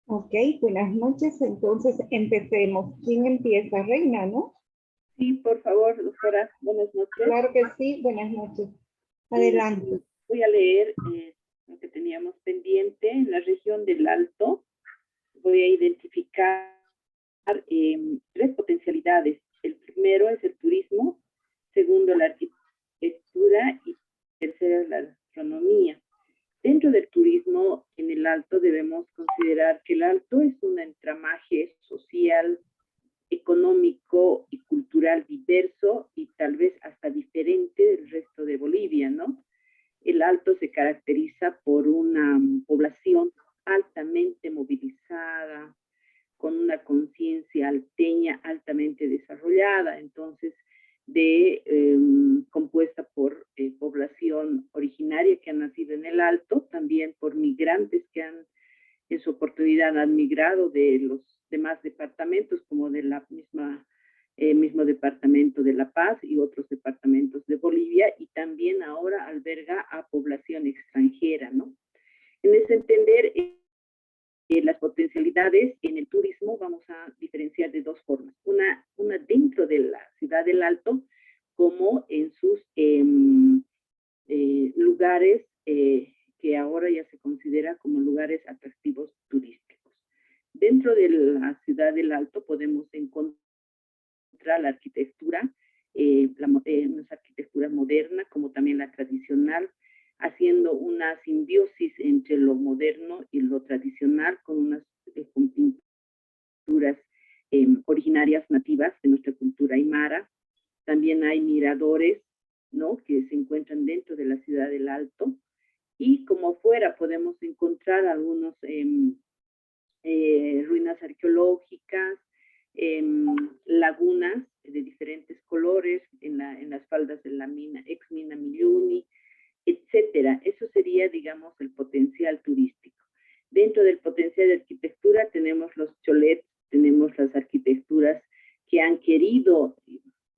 Ok, buenas noches. Entonces empecemos. ¿Quién empieza? Reina, ¿no? Sí, por favor, doctora, buenas noches. Claro que sí, buenas noches. Eh, Adelante. Voy a leer lo que teníamos pendiente. En la región del Alto voy a identificar tres potencialidades. El primero es el turismo, segundo la arquitectura y tercero la gastronomía. Dentro del turismo en el Alto debemos considerar que el Alto es un entramaje social, económico y cultural diverso y tal vez hasta diferente del resto de Bolivia, ¿no? El Alto se caracteriza por una población altamente movilizada, con una conciencia alteña altamente desarrollada, entonces compuesta por población originaria que ha nacido en el Alto, también por migrantes que han en su oportunidad han migrado de los demás departamentos, como de la mismo departamento de La Paz y otros departamentos de Bolivia, y también ahora alberga a población extranjera, ¿no? En ese entender, las potencialidades en el turismo vamos a diferenciar de dos formas. Una dentro de la ciudad del Alto, como en sus lugares que ahora ya se considera como lugares atractivos turísticos. Dentro de la ciudad del Alto podemos encontrar la arquitectura, nuestra arquitectura moderna como también la tradicional, haciendo una simbiosis entre lo moderno y lo tradicional con unas con pinturas originarias nativas de nuestra cultura aymara. También hay miradores, ¿no?, que se encuentran dentro de la ciudad del Alto. Y como fuera podemos encontrar algunos ruinas arqueológicas, lagunas de diferentes colores en las faldas de la ex mina Milluni, etcétera. Eso sería, digamos, el potencial turístico. Dentro del potencial de arquitectura tenemos los cholets, tenemos las arquitecturas que han querido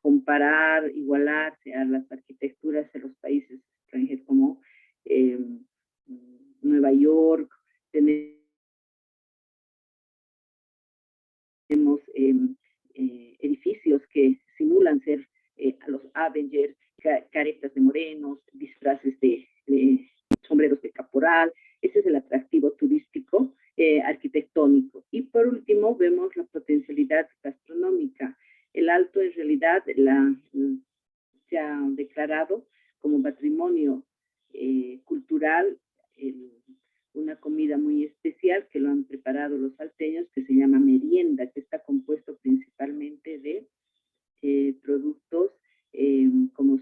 comparar, igualarse a las arquitecturas de los países extranjeros como Nueva York, tenemos edificios que simulan ser a los Avengers, caretas de morenos, disfraces de sombreros de caporal. Ese es el atractivo turístico arquitectónico. Y por último vemos la potencialidad gastronómica. El Alto en realidad se ha declarado como patrimonio cultural una comida muy especial que lo han preparado los salteños, que se llama merienda, que está compuesto principalmente de productos como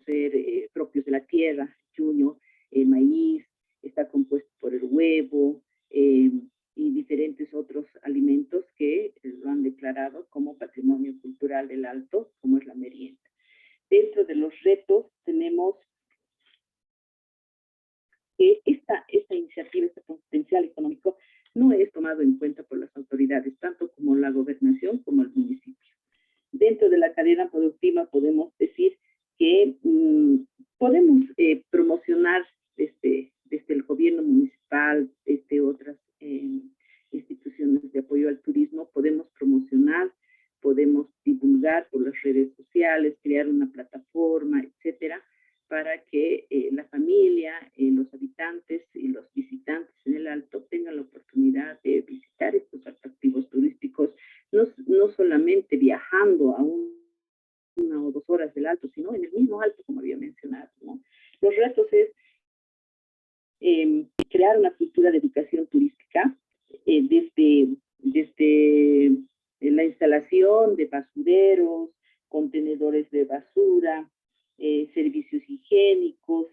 ser propios de la tierra, chuño, maíz, está compuesto por el huevo y diferentes otros alimentos que lo han declarado como patrimonio cultural del Alto, como es la merienda. Dentro de los retos tenemos que esta iniciativa, este potencial económico, no es tomado en cuenta por las autoridades, tanto como la gobernación como el municipio. Dentro de la cadena productiva podemos decir que podemos promocionar desde el gobierno municipal, desde otras instituciones de apoyo al turismo, podemos promocionar, podemos divulgar por las redes sociales, crear una plataforma, etcétera, para que la familia, los habitantes y los visitantes en el Alto tengan la oportunidad de visitar estos atractivos turísticos, no solamente viajando a una o 2 horas del Alto, sino en el mismo Alto, como había mencionado, ¿no? Los retos es crear una cultura de educación turística desde la instalación de basureros, contenedores de basura, servicios higiénicos,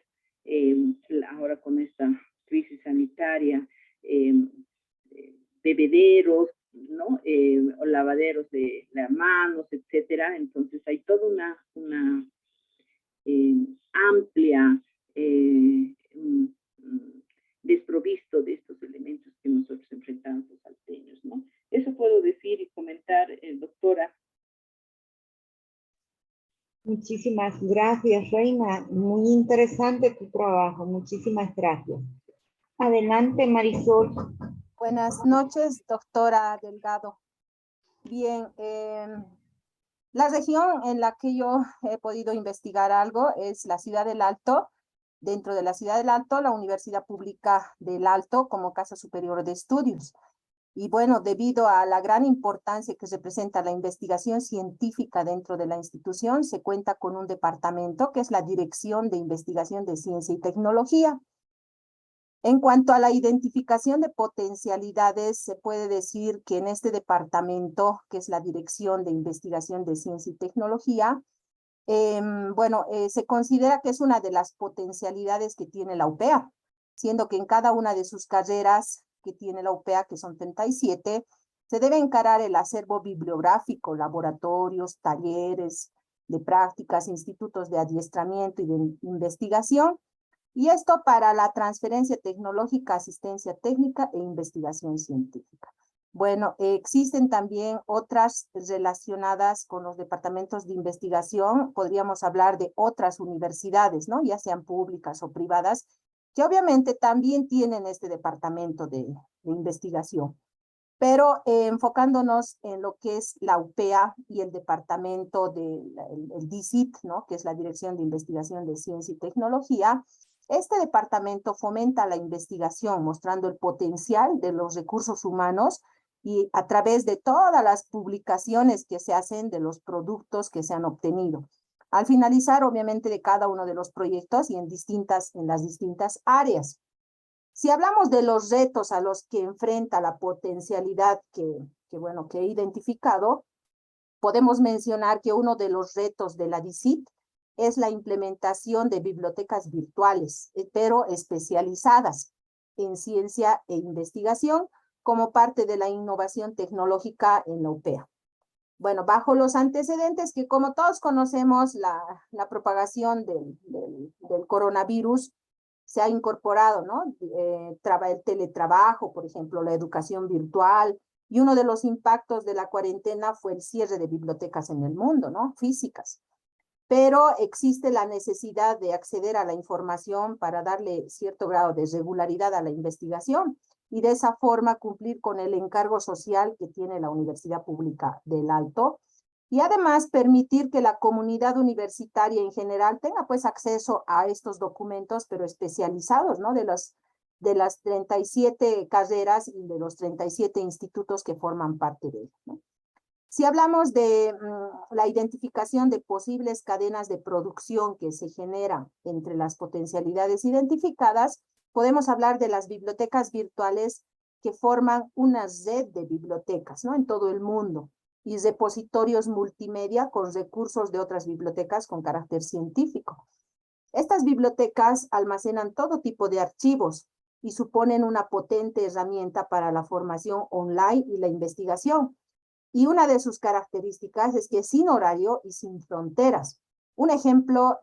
ahora con esta crisis sanitaria, bebederos, ¿no? Lavaderos de las manos, etcétera. Entonces hay toda una amplia desprovisto de estos elementos que nosotros enfrentamos los salteños, ¿no? Eso puedo decir y comentar, doctora. Muchísimas gracias, Reina. Muy interesante tu trabajo. Muchísimas gracias. Adelante, Marisol. Buenas noches, doctora Delgado. Bien, la región en la que yo he podido investigar algo es la Ciudad del Alto. Dentro de la Ciudad del Alto, la Universidad Pública del Alto como Casa Superior de Estudios. Y bueno, debido a la gran importancia que representa la investigación científica dentro de la institución, se cuenta con un departamento que es la Dirección de Investigación de Ciencia y Tecnología. En cuanto a la identificación de potencialidades, se puede decir que en este departamento, que es la Dirección de Investigación de Ciencia y Tecnología, se considera que es una de las potencialidades que tiene la UPEA, siendo que en cada una de sus carreras que tiene la UPEA, que son 37, se debe encarar el acervo bibliográfico, laboratorios, talleres de prácticas, institutos de adiestramiento y de investigación, y esto para la transferencia tecnológica, asistencia técnica e investigación científica. Bueno, existen también otras relacionadas con los departamentos de investigación. Podríamos hablar de otras universidades, ¿no? Ya sean públicas o privadas, que obviamente también tienen este departamento de investigación. Pero enfocándonos en lo que es la UPEA y el departamento del DICIT, ¿no? Que es la Dirección de Investigación de Ciencia y Tecnología, este departamento fomenta la investigación, mostrando el potencial de los recursos humanos y a través de todas las publicaciones que se hacen de los productos que se han obtenido. Al finalizar, obviamente, de cada uno de los proyectos y en las distintas áreas. Si hablamos de los retos a los que enfrenta la potencialidad que he identificado, podemos mencionar que uno de los retos de la DICIT es la implementación de bibliotecas virtuales, pero especializadas en ciencia e investigación como parte de la innovación tecnológica en la UPEA. Bueno, bajo los antecedentes que, como todos conocemos, la propagación del coronavirus se ha incorporado, ¿no? El teletrabajo, por ejemplo, la educación virtual, y uno de los impactos de la cuarentena fue el cierre de bibliotecas en el mundo, ¿no? Físicas. Pero existe la necesidad de acceder a la información para darle cierto grado de regularidad a la investigación y de esa forma cumplir con el encargo social que tiene la Universidad Pública del Alto y además permitir que la comunidad universitaria en general tenga pues acceso a estos documentos, pero especializados, ¿no? De las 37 carreras y de los 37 institutos que forman parte de ello, ¿no? Si hablamos de la identificación de posibles cadenas de producción que se generan entre las potencialidades identificadas, podemos hablar de las bibliotecas virtuales que forman una red de bibliotecas, ¿no? En todo el mundo, y repositorios multimedia con recursos de otras bibliotecas con carácter científico. Estas bibliotecas almacenan todo tipo de archivos y suponen una potente herramienta para la formación online y la investigación. Y una de sus características es que es sin horario y sin fronteras. Un ejemplo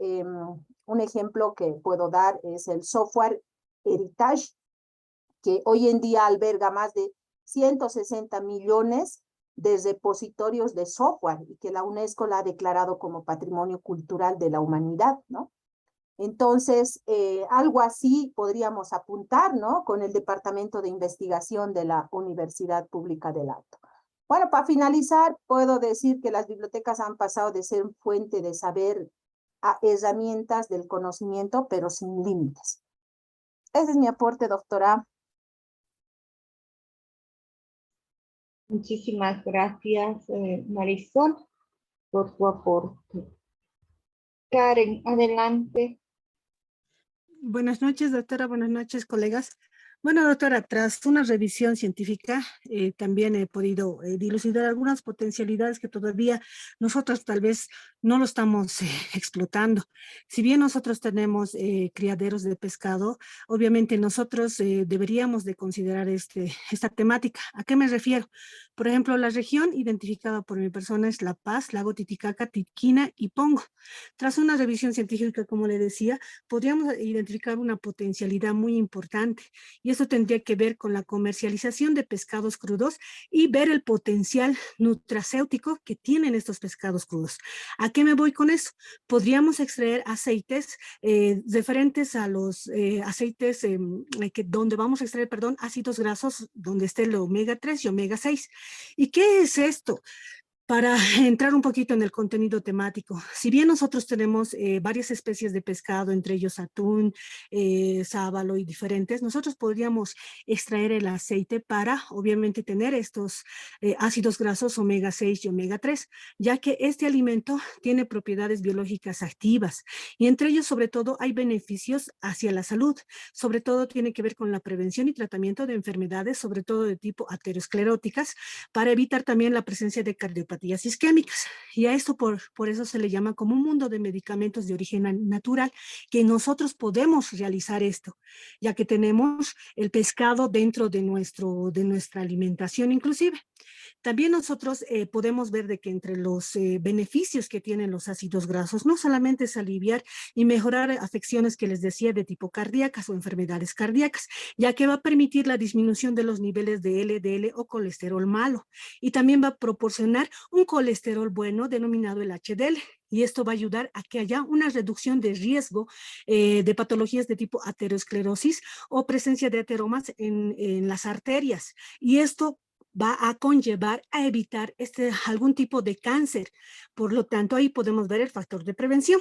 que puedo dar es el software Heritage, que hoy en día alberga más de 160 millones de repositorios de software y que la UNESCO la ha declarado como Patrimonio Cultural de la Humanidad, ¿no? Entonces, algo así podríamos apuntar, ¿no? Con el Departamento de Investigación de la Universidad Pública del Alto. Bueno, para finalizar, puedo decir que las bibliotecas han pasado de ser fuente de saber a herramientas del conocimiento, pero sin límites. Ese es mi aporte, doctora. Muchísimas gracias, Marisol, por tu aporte. Karen, adelante. Buenas noches, doctora. Buenas noches, colegas. Bueno, doctora, tras una revisión científica, también he podido dilucidar algunas potencialidades que todavía nosotros tal vez no lo estamos explotando. Si bien nosotros tenemos criaderos de pescado, obviamente nosotros deberíamos de considerar esta temática. ¿A qué me refiero? Por ejemplo, la región identificada por mi persona es La Paz, Lago Titicaca, Tiquina y Pongo. Tras una revisión científica, como le decía, podríamos identificar una potencialidad muy importante, y eso tendría que ver con la comercialización de pescados crudos y ver el potencial nutracéutico que tienen estos pescados crudos. ¿A qué me voy con eso? Podríamos extraer aceites referentes a los aceites donde vamos a extraer, perdón, ácidos grasos, donde esté el omega 3 y omega 6. ¿Y qué es esto? Para entrar un poquito en el contenido temático, si bien nosotros tenemos varias especies de pescado, entre ellos atún, sábalo y diferentes, nosotros podríamos extraer el aceite para, obviamente, tener estos ácidos grasos omega 6 y omega 3, ya que este alimento tiene propiedades biológicas activas y entre ellos, sobre todo, hay beneficios hacia la salud. Sobre todo tiene que ver con la prevención y tratamiento de enfermedades, sobre todo de tipo ateroscleróticas, para evitar también la presencia de cardiopatías isquémicas. Y a esto por eso se le llama como un mundo de medicamentos de origen natural, que nosotros podemos realizar esto, ya que tenemos el pescado dentro de nuestra alimentación inclusive. También nosotros podemos ver de que entre los beneficios que tienen los ácidos grasos, no solamente es aliviar y mejorar afecciones que les decía de tipo cardíacas o enfermedades cardíacas, ya que va a permitir la disminución de los niveles de LDL o colesterol malo, y también va a proporcionar un colesterol bueno denominado el HDL. Y esto va a ayudar a que haya una reducción de riesgo de patologías de tipo aterosclerosis o presencia de ateromas en las arterias. Y esto va a conllevar a evitar algún tipo de cáncer. Por lo tanto, ahí podemos ver el factor de prevención.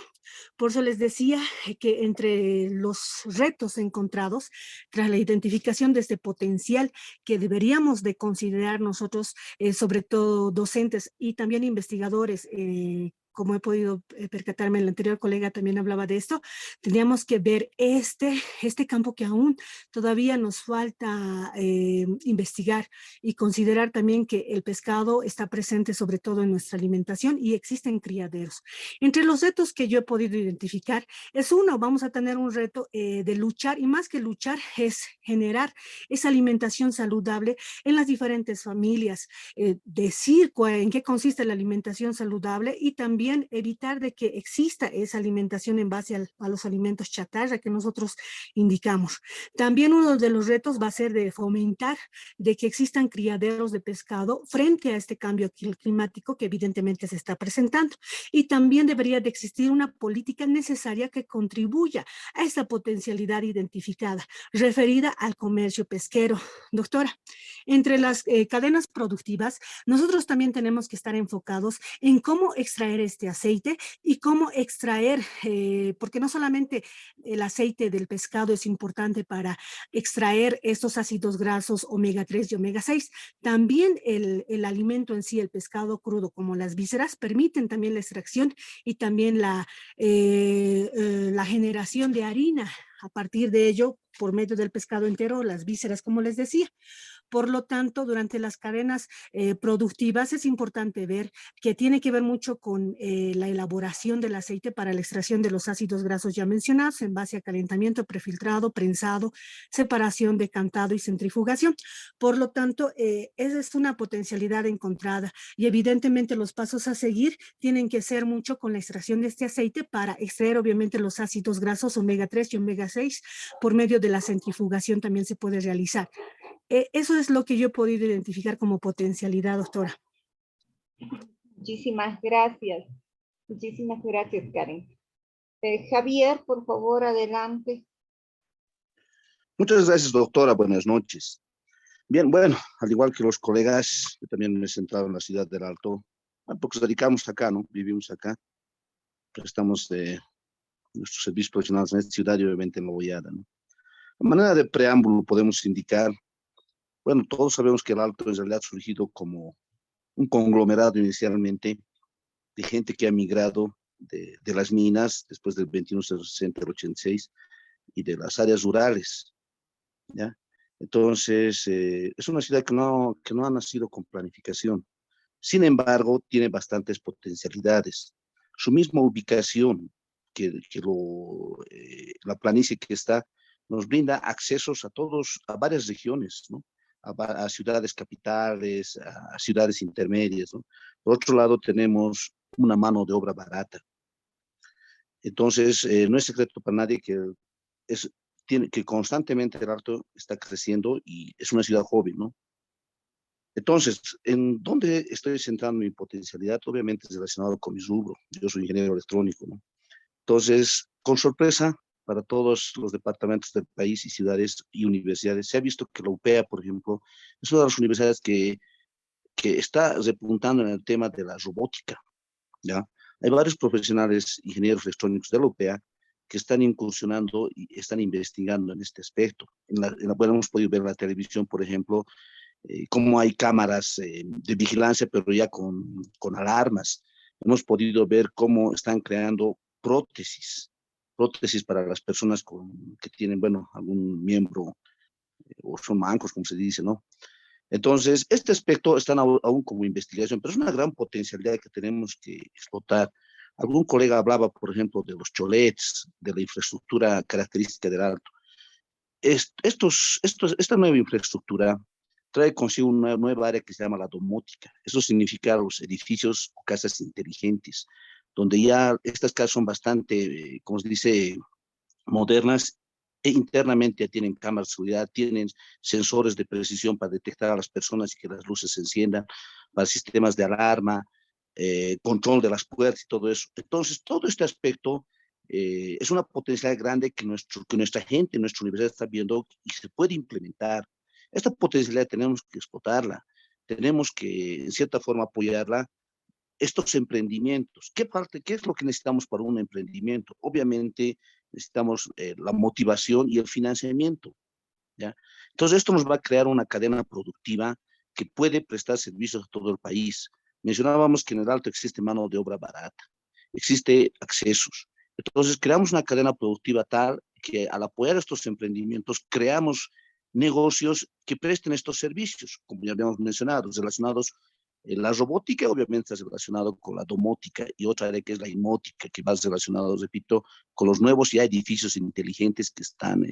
Por eso les decía que entre los retos encontrados, tras la identificación de este potencial que deberíamos de considerar nosotros, sobre todo docentes y también investigadores, como he podido percatarme, el anterior colega también hablaba de esto, tendríamos que ver este campo que aún todavía nos falta investigar y considerar también que el pescado está presente sobre todo en nuestra alimentación y existen criaderos. Entre los retos que yo he podido identificar es uno, vamos a tener un reto de luchar, y más que luchar es generar esa alimentación saludable en las diferentes familias, decir en qué consiste la alimentación saludable y también evitar de que exista esa alimentación en base a los alimentos chatarra que nosotros indicamos. También uno de los retos va a ser de fomentar de que existan criaderos de pescado frente a este cambio climático que evidentemente se está presentando. Y también debería de existir una política necesaria que contribuya a esta potencialidad identificada, referida al comercio pesquero. Doctora, entre las cadenas productivas, nosotros también tenemos que estar enfocados en cómo extraer este aceite y cómo extraer, porque no solamente el aceite del pescado es importante para extraer estos ácidos grasos omega 3 y omega 6, también el alimento en sí, el pescado crudo, como las vísceras, permiten también la extracción y también la generación de harina a partir de ello por medio del pescado entero, las vísceras, como les decía. Por lo tanto, durante las cadenas productivas es importante ver que tiene que ver mucho con la elaboración del aceite para la extracción de los ácidos grasos ya mencionados en base a calentamiento, prefiltrado, prensado, separación, decantado y centrifugación. Por lo tanto, esa es una potencialidad encontrada y evidentemente los pasos a seguir tienen que ser mucho con la extracción de este aceite para extraer obviamente los ácidos grasos omega 3 y omega 6 por medio de la centrifugación también se puede realizar. Eso es lo que yo he podido identificar como potencialidad, doctora. Muchísimas gracias. Muchísimas gracias, Karen. Javier, por favor, adelante. Muchas gracias, doctora. Buenas noches. Bien, bueno, al igual que los colegas, yo también me he centrado en la ciudad del Alto, porque nos dedicamos acá, ¿no? Vivimos acá, prestamos nuestros servicios profesionales en esta ciudad y obviamente en La Boyada, ¿no? De manera de preámbulo podemos indicar, bueno, todos sabemos que el Alto en realidad ha surgido como un conglomerado inicialmente de gente que ha migrado de las minas después del 2160 al 86 y de las áreas rurales, ¿ya? Entonces, es una ciudad que no ha nacido con planificación. Sin embargo, tiene bastantes potencialidades. Su misma ubicación, la planicie que está, nos brinda accesos a varias regiones, ¿no? A ciudades capitales, a ciudades intermedias, ¿no? Por otro lado, tenemos una mano de obra barata. Entonces, no es secreto para nadie que que constantemente el Alto está creciendo y es una ciudad joven, ¿no? Entonces, ¿en dónde estoy centrando mi potencialidad? Obviamente es relacionado con mi rubro. Yo soy ingeniero electrónico, ¿no? Entonces, con sorpresa, para todos los departamentos del país y ciudades y universidades, se ha visto que la UPEA, por ejemplo, es una de las universidades que está repuntando en el tema de la robótica, ¿ya? Hay varios profesionales, ingenieros electrónicos de la UPEA, que están incursionando y están investigando en este aspecto. Bueno, hemos podido ver en la televisión, por ejemplo, cómo hay cámaras de vigilancia, pero ya con alarmas. Hemos podido ver cómo están creando prótesis para las personas que tienen, bueno, algún miembro o son mancos, como se dice, ¿no? Entonces, este aspecto está aún como investigación, pero es una gran potencialidad que tenemos que explotar. Algún colega hablaba, por ejemplo, de los cholets, de la infraestructura característica del Alto. Esta nueva infraestructura trae consigo una nueva área que se llama la domótica. Eso significa los edificios o casas inteligentes, donde ya estas casas son bastante, como se dice, modernas e internamente ya tienen cámaras de seguridad, tienen sensores de precisión para detectar a las personas y que las luces se enciendan, para sistemas de alarma, control de las puertas y todo eso. Entonces, todo este aspecto es una potencialidad grande que nuestra gente, nuestra universidad está viendo y se puede implementar. Esta potencialidad tenemos que explotarla, tenemos que, en cierta forma, apoyarla. Estos emprendimientos, ¿qué es lo que necesitamos para un emprendimiento? Obviamente necesitamos la motivación y el financiamiento, ¿ya? Entonces esto nos va a crear una cadena productiva que puede prestar servicios a todo el país. Mencionábamos que en el Alto existe mano de obra barata, existe accesos. Entonces creamos una cadena productiva tal que al apoyar estos emprendimientos creamos negocios que presten estos servicios, como ya habíamos mencionado, relacionados. La robótica obviamente está relacionado con la domótica y otra área que es la inmótica, que va relacionado, repito, con los nuevos ya edificios inteligentes que están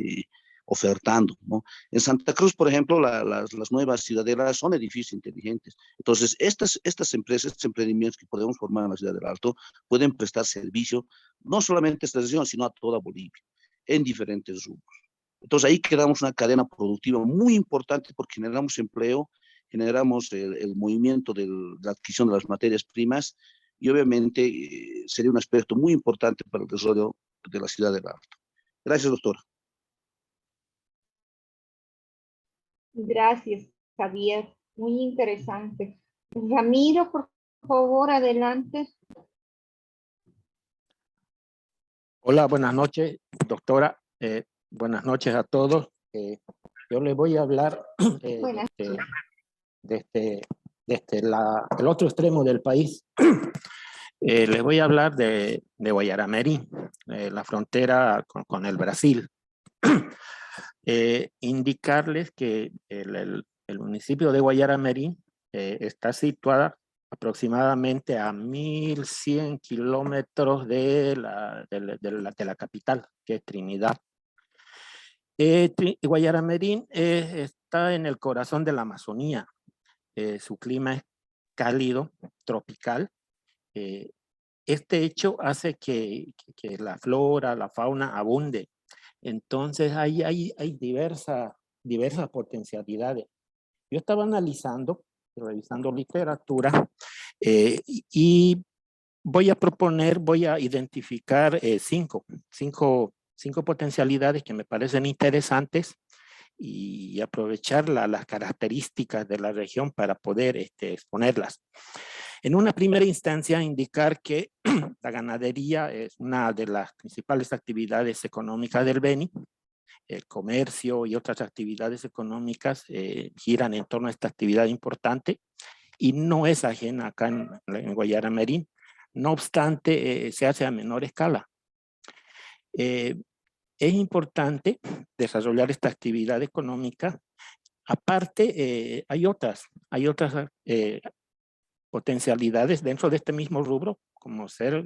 ofertando, ¿no? En Santa Cruz, por ejemplo, las nuevas ciudadelas son edificios inteligentes. Entonces, estas empresas, estos emprendimientos que podemos formar en la ciudad del Alto, pueden prestar servicio no solamente a esta región, sino a toda Bolivia, en diferentes rubros. Entonces, ahí creamos una cadena productiva muy importante porque generamos empleo, generamos el movimiento de la adquisición de las materias primas y obviamente sería un aspecto muy importante para el desarrollo de la ciudad del Alto. Gracias, doctora. Gracias, Javier. Muy interesante. Ramiro, por favor, adelante. Hola, buenas noches, doctora. Buenas noches a todos. Yo les voy a hablar desde el otro extremo del país. Les voy a hablar de Guayaramerí, la frontera con el Brasil. Indicarles que el municipio de Guayaramerí está situada aproximadamente a 1100 kilómetros de la capital, que es Trinidad. Guayaramerí está en el corazón de la Amazonía. Su clima es cálido, tropical. Este hecho hace que la flora, la fauna abunde. Entonces hay diversas potencialidades. Yo estaba revisando literatura y voy a identificar cinco potencialidades que me parecen interesantes y aprovechar las características de la región para poder exponerlas. En una primera instancia, indicar que la ganadería es una de las principales actividades económicas del Beni. El comercio y otras actividades económicas giran en torno a esta actividad importante y no es ajena acá en Guayaramerí. No obstante, se hace a menor escala. Es importante desarrollar esta actividad económica. Aparte, hay otras potencialidades dentro de este mismo rubro, como ser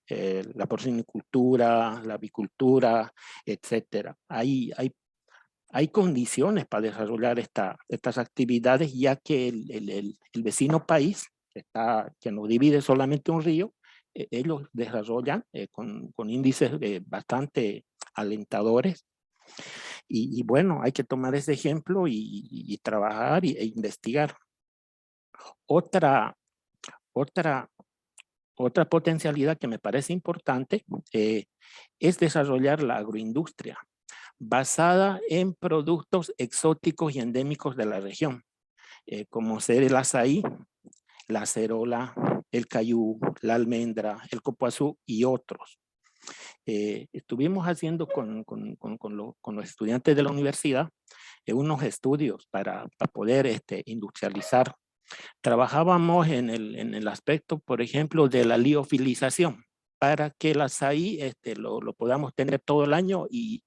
la porcinicultura, la avicultura, etcétera. Hay condiciones para desarrollar estas actividades, ya que el vecino país, que nos divide solamente un río, ellos desarrollan con índices bastante alentadores Y bueno, hay que tomar ese ejemplo y trabajar e investigar. Otra potencialidad que me parece importante es desarrollar la agroindustria basada en productos exóticos y endémicos de la región, como ser el azaí, la acerola, el cayú, la almendra, el copoazú y otros. Estuvimos haciendo con los estudiantes de la universidad unos estudios para poder industrializar. Trabajábamos en el aspecto, por ejemplo, de la liofilización, para que el azaí lo podamos tener todo el año y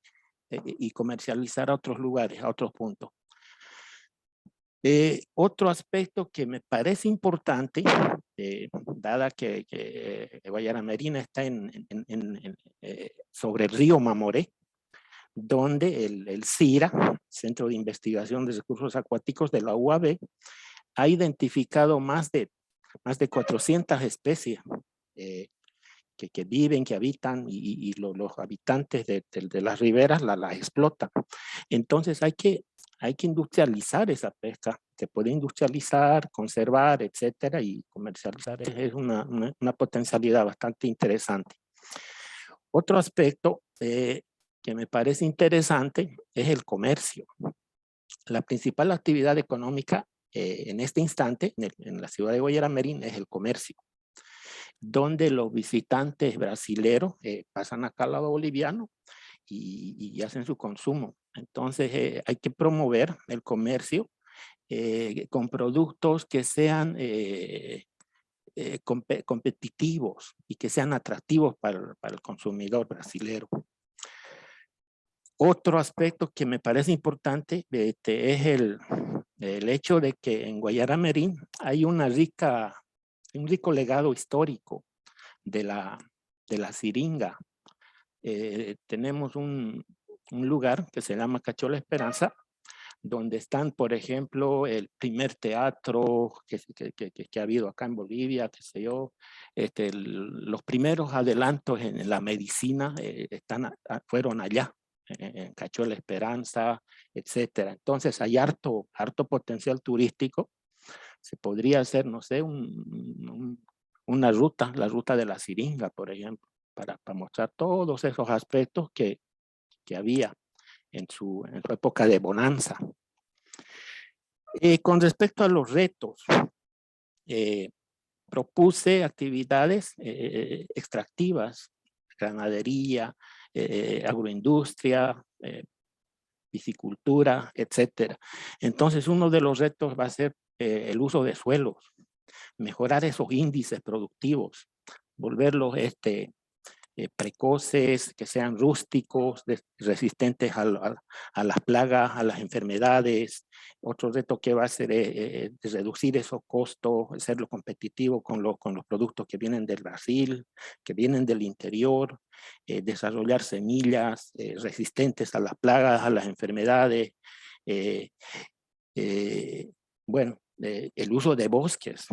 comercializar a otros lugares, a otros puntos. Otro aspecto que me parece importante, dada que Guayana Marina está sobre el río Mamoré, donde el CIRA, Centro de Investigación de Recursos Acuáticos de la UAB, ha identificado más de 400 especies que viven, que habitan, y los habitantes de las riberas las explotan. Entonces hay que industrializar esa pesca. Se puede industrializar, conservar, etcétera, y comercializar. Es una potencialidad bastante interesante. Otro aspecto que me parece interesante es el comercio. La principal actividad económica en este instante en la ciudad de Guayana Marín es el comercio, donde los visitantes brasileros pasan acá al lado boliviano y hacen su consumo. Entonces hay que promover el comercio con productos que sean competitivos y que sean atractivos para el consumidor brasilero. Otro aspecto que me parece importante es el hecho de que en Guayana Marín hay un rico legado histórico de la siringa. Tenemos un lugar que se llama Cachola Esperanza, donde están, por ejemplo, el primer teatro que ha habido acá en Bolivia, qué sé yo, los primeros adelantos en la medicina fueron allá, en Cachola Esperanza, etcétera. Entonces hay harto potencial turístico. Se podría hacer, no sé, una ruta, la ruta de la siringa, por ejemplo, para mostrar todos esos aspectos que había en su época de bonanza. Con respecto a los retos, propuse actividades extractivas, ganadería, agroindustria, piscicultura, etcétera. Entonces, uno de los retos va a ser el uso de suelos, mejorar esos índices productivos, volverlos precoces, que sean rústicos, resistentes a las plagas, a las enfermedades. Otro reto que va a ser reducir esos costos, hacerlo competitivo con los productos que vienen del Brasil, que vienen del interior, desarrollar semillas resistentes a las plagas, a las enfermedades. Bueno, el uso de bosques,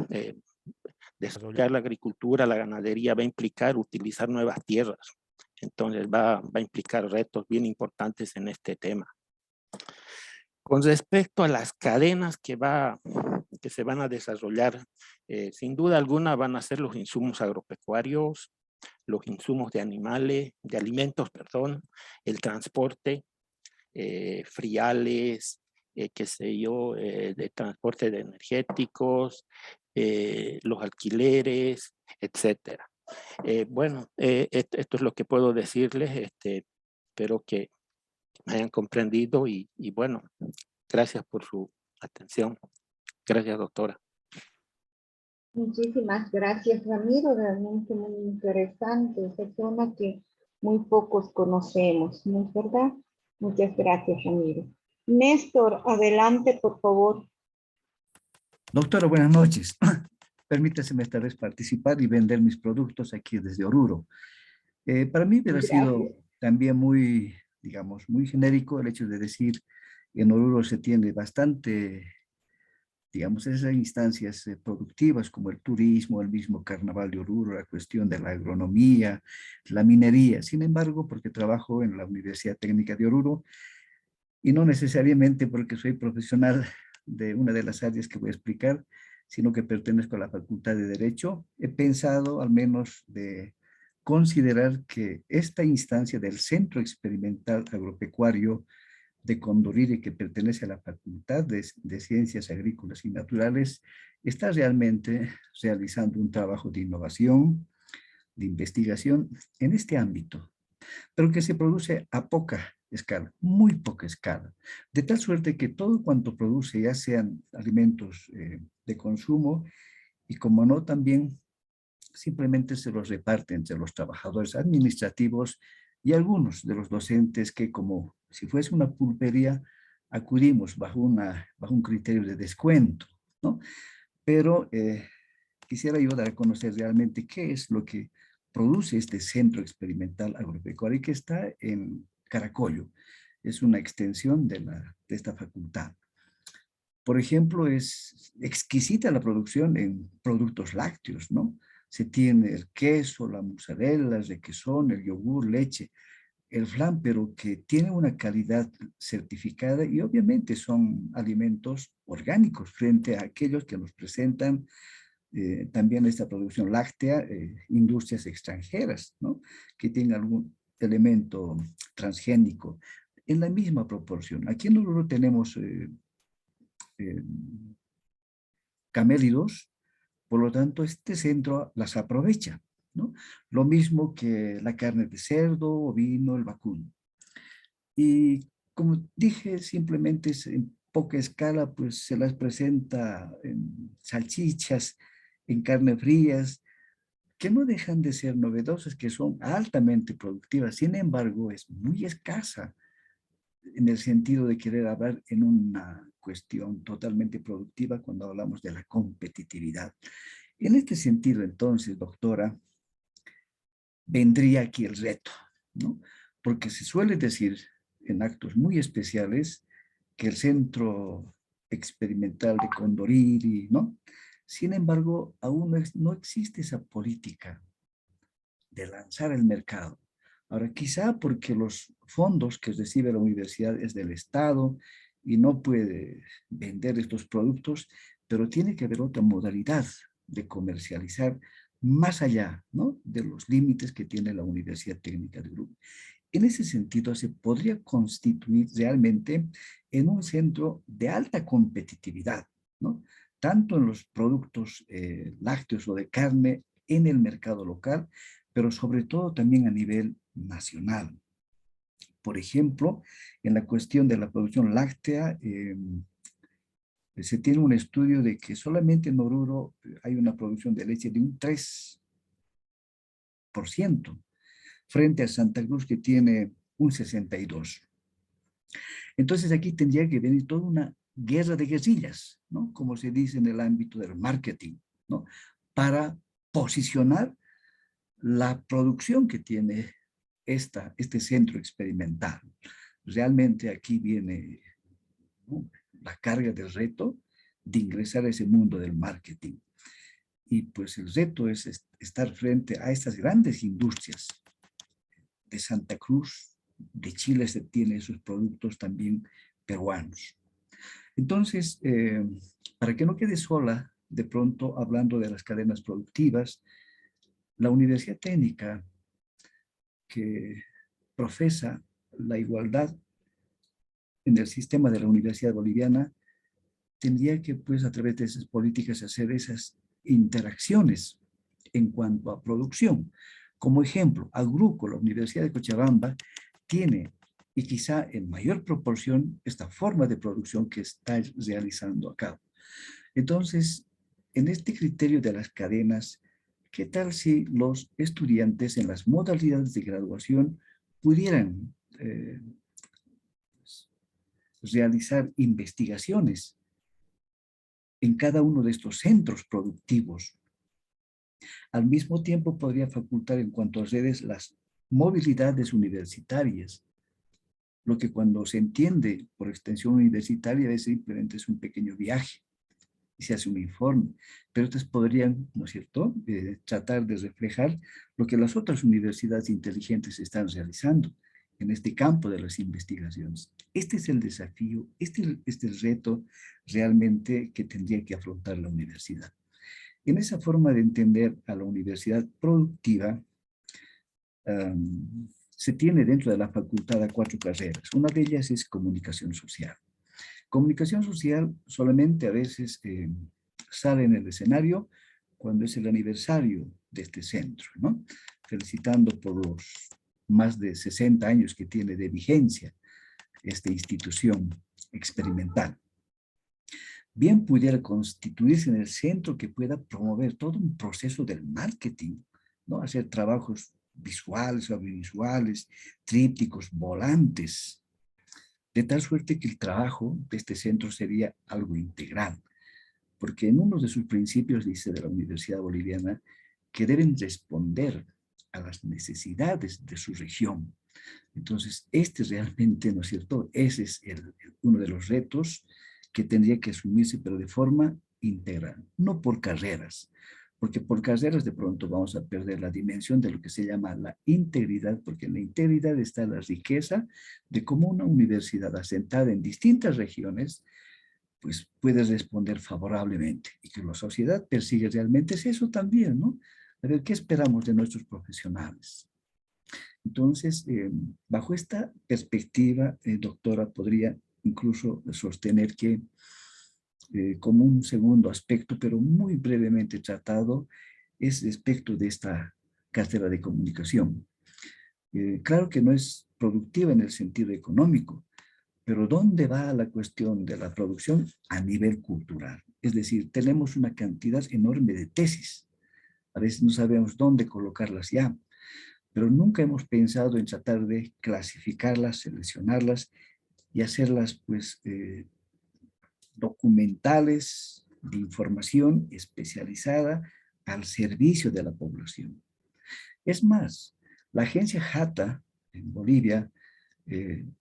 desarrollar la agricultura, la ganadería va a implicar utilizar nuevas tierras. Entonces va a implicar retos bien importantes en este tema. Con respecto a las cadenas que se van a desarrollar, sin duda alguna van a ser los insumos agropecuarios, los insumos de alimentos, el transporte, friales, qué sé yo, de transporte de energéticos, los alquileres, etcétera. Bueno, esto es lo que puedo decirles. Espero que me hayan comprendido y bueno, gracias por su atención. Gracias, doctora. Muchísimas gracias, Ramiro. Realmente muy interesante. Esa zona que muy pocos conocemos, ¿no es verdad? Muchas gracias, Ramiro. Néstor, adelante, por favor. Doctora, buenas noches. Permítaseme esta vez participar y vender mis productos aquí desde Oruro. Para mí hubiera sido también muy, digamos, muy genérico el hecho de decir que en Oruro se tiene bastante digamos, esas instancias productivas como el turismo, el mismo Carnaval de Oruro, la cuestión de la agronomía, la minería. Sin embargo, porque trabajo en la Universidad Técnica de Oruro y no necesariamente porque soy profesional de una de las áreas que voy a explicar, sino que pertenezco a la Facultad de Derecho, he pensado al menos de considerar que esta instancia del Centro Experimental Agropecuario de Condoriri, que pertenece a la Facultad de Ciencias Agrícolas y Naturales, está realmente realizando un trabajo de innovación, de investigación en este ámbito, pero que se produce a poca escala, muy poca escala, de tal suerte que todo cuanto produce, ya sean alimentos de consumo, y como no, también simplemente se los reparte entre los trabajadores administrativos y algunos de los docentes que, como si fuese una pulpería, acudimos bajo un criterio de descuento, ¿no? Pero quisiera yo dar a conocer realmente qué es lo que produce este Centro Experimental Agropecuario que está en Caracollo. Es una extensión de esta facultad. Por ejemplo, es exquisita la producción en productos lácteos, ¿no? Se tiene el queso, la mozzarella, el requesón, el yogur, leche, el flan, pero que tiene una calidad certificada y obviamente son alimentos orgánicos frente a aquellos que nos presentan también esta producción láctea, industrias extranjeras, ¿no? Que tienen algún elemento transgénico en la misma proporción. Aquí en Oruro tenemos camélidos, por lo tanto este centro las aprovecha, ¿no? Lo mismo que la carne de cerdo, ovino, el vacuno. Y como dije, simplemente es en poca escala, pues se las presenta en salchichas, en carne frías, que no dejan de ser novedosas, que son altamente productivas. Sin embargo, es muy escasa en el sentido de querer hablar en una cuestión totalmente productiva cuando hablamos de la competitividad. En este sentido, entonces, doctora, vendría aquí el reto, ¿no? Porque se suele decir en actos muy especiales que el Centro Experimental de Condoriri, ¿no? Sin embargo, aún no existe esa política de lanzar al mercado. Ahora, quizá porque los fondos que recibe la universidad es del Estado y no puede vender estos productos, pero tiene que haber otra modalidad de comercializar más allá, ¿no?, de los límites que tiene la Universidad Técnica de Oruro. En ese sentido, se podría constituir realmente en un centro de alta competitividad, ¿no?, tanto en los productos lácteos o de carne en el mercado local, pero sobre todo también a nivel nacional. Por ejemplo, en la cuestión de la producción láctea, se tiene un estudio de que solamente en Oruro hay una producción de leche de un 3%, frente a Santa Cruz que tiene un 62%. Entonces aquí tendría que venir toda una guerra de guerrillas, ¿no?, como se dice en el ámbito del marketing, ¿no?, para posicionar la producción que tiene este centro experimental. Realmente aquí viene, ¿no?, la carga del reto de ingresar a ese mundo del marketing. Y pues el reto es estar frente a estas grandes industrias. De Santa Cruz, de Chile se tiene esos productos también peruanos. Entonces, para que no quede sola, de pronto hablando de las cadenas productivas, la Universidad Técnica, que profesa la igualdad en el sistema de la Universidad Boliviana, tendría que, pues, a través de esas políticas hacer esas interacciones en cuanto a producción. Como ejemplo, Agruco, la Universidad de Cochabamba, tiene, y quizá en mayor proporción, esta forma de producción que está realizando a cabo. Entonces, en este criterio de las cadenas, ¿qué tal si los estudiantes en las modalidades de graduación pudieran realizar investigaciones en cada uno de estos centros productivos? Al mismo tiempo podría facultar en cuanto a redes las movilidades universitarias, lo que cuando se entiende por extensión universitaria es simplemente un pequeño viaje. y se hace un informe, pero estas podrían, ¿no es cierto?, tratar de reflejar lo que las otras universidades inteligentes están realizando en este campo de las investigaciones. Este es el desafío, este es el reto realmente que tendría que afrontar la universidad. En esa forma de entender a la universidad productiva, se tiene dentro de la facultad a 4 carreras. Una de ellas es comunicación social. Comunicación social solamente a veces sale en el escenario cuando es el aniversario de este centro, ¿no? Felicitando por los más de 60 años que tiene de vigencia esta institución experimental. Bien pudiera constituirse en el centro que pueda promover todo un proceso del marketing, ¿no? Hacer trabajos visuales, audiovisuales, trípticos, volantes, de tal suerte que el trabajo de este centro sería algo integral, porque en uno de sus principios dice de la Universidad Boliviana que deben responder a las necesidades de su región. Entonces, este realmente, ¿no es cierto?, ese es uno de los retos que tendría que asumirse, pero de forma integral, no por carreras, porque por carreras de pronto vamos a perder la dimensión de lo que se llama la integridad, porque en la integridad está la riqueza de cómo una universidad asentada en distintas regiones pues puede responder favorablemente y que la sociedad persigue realmente es eso también, ¿no? A ver, ¿qué esperamos de nuestros profesionales? Entonces, bajo esta perspectiva, doctora, podría incluso sostener que como un segundo aspecto, pero muy brevemente tratado, es respecto de esta cátedra de comunicación. Claro que no es productiva en el sentido económico, pero ¿dónde va la cuestión de la producción? A nivel cultural. Es decir, tenemos una cantidad enorme de tesis. A veces no sabemos dónde colocarlas ya, pero nunca hemos pensado en tratar de clasificarlas, seleccionarlas y hacerlas, pues, documentales de información especializada al servicio de la población. Es más, la agencia JATA en Bolivia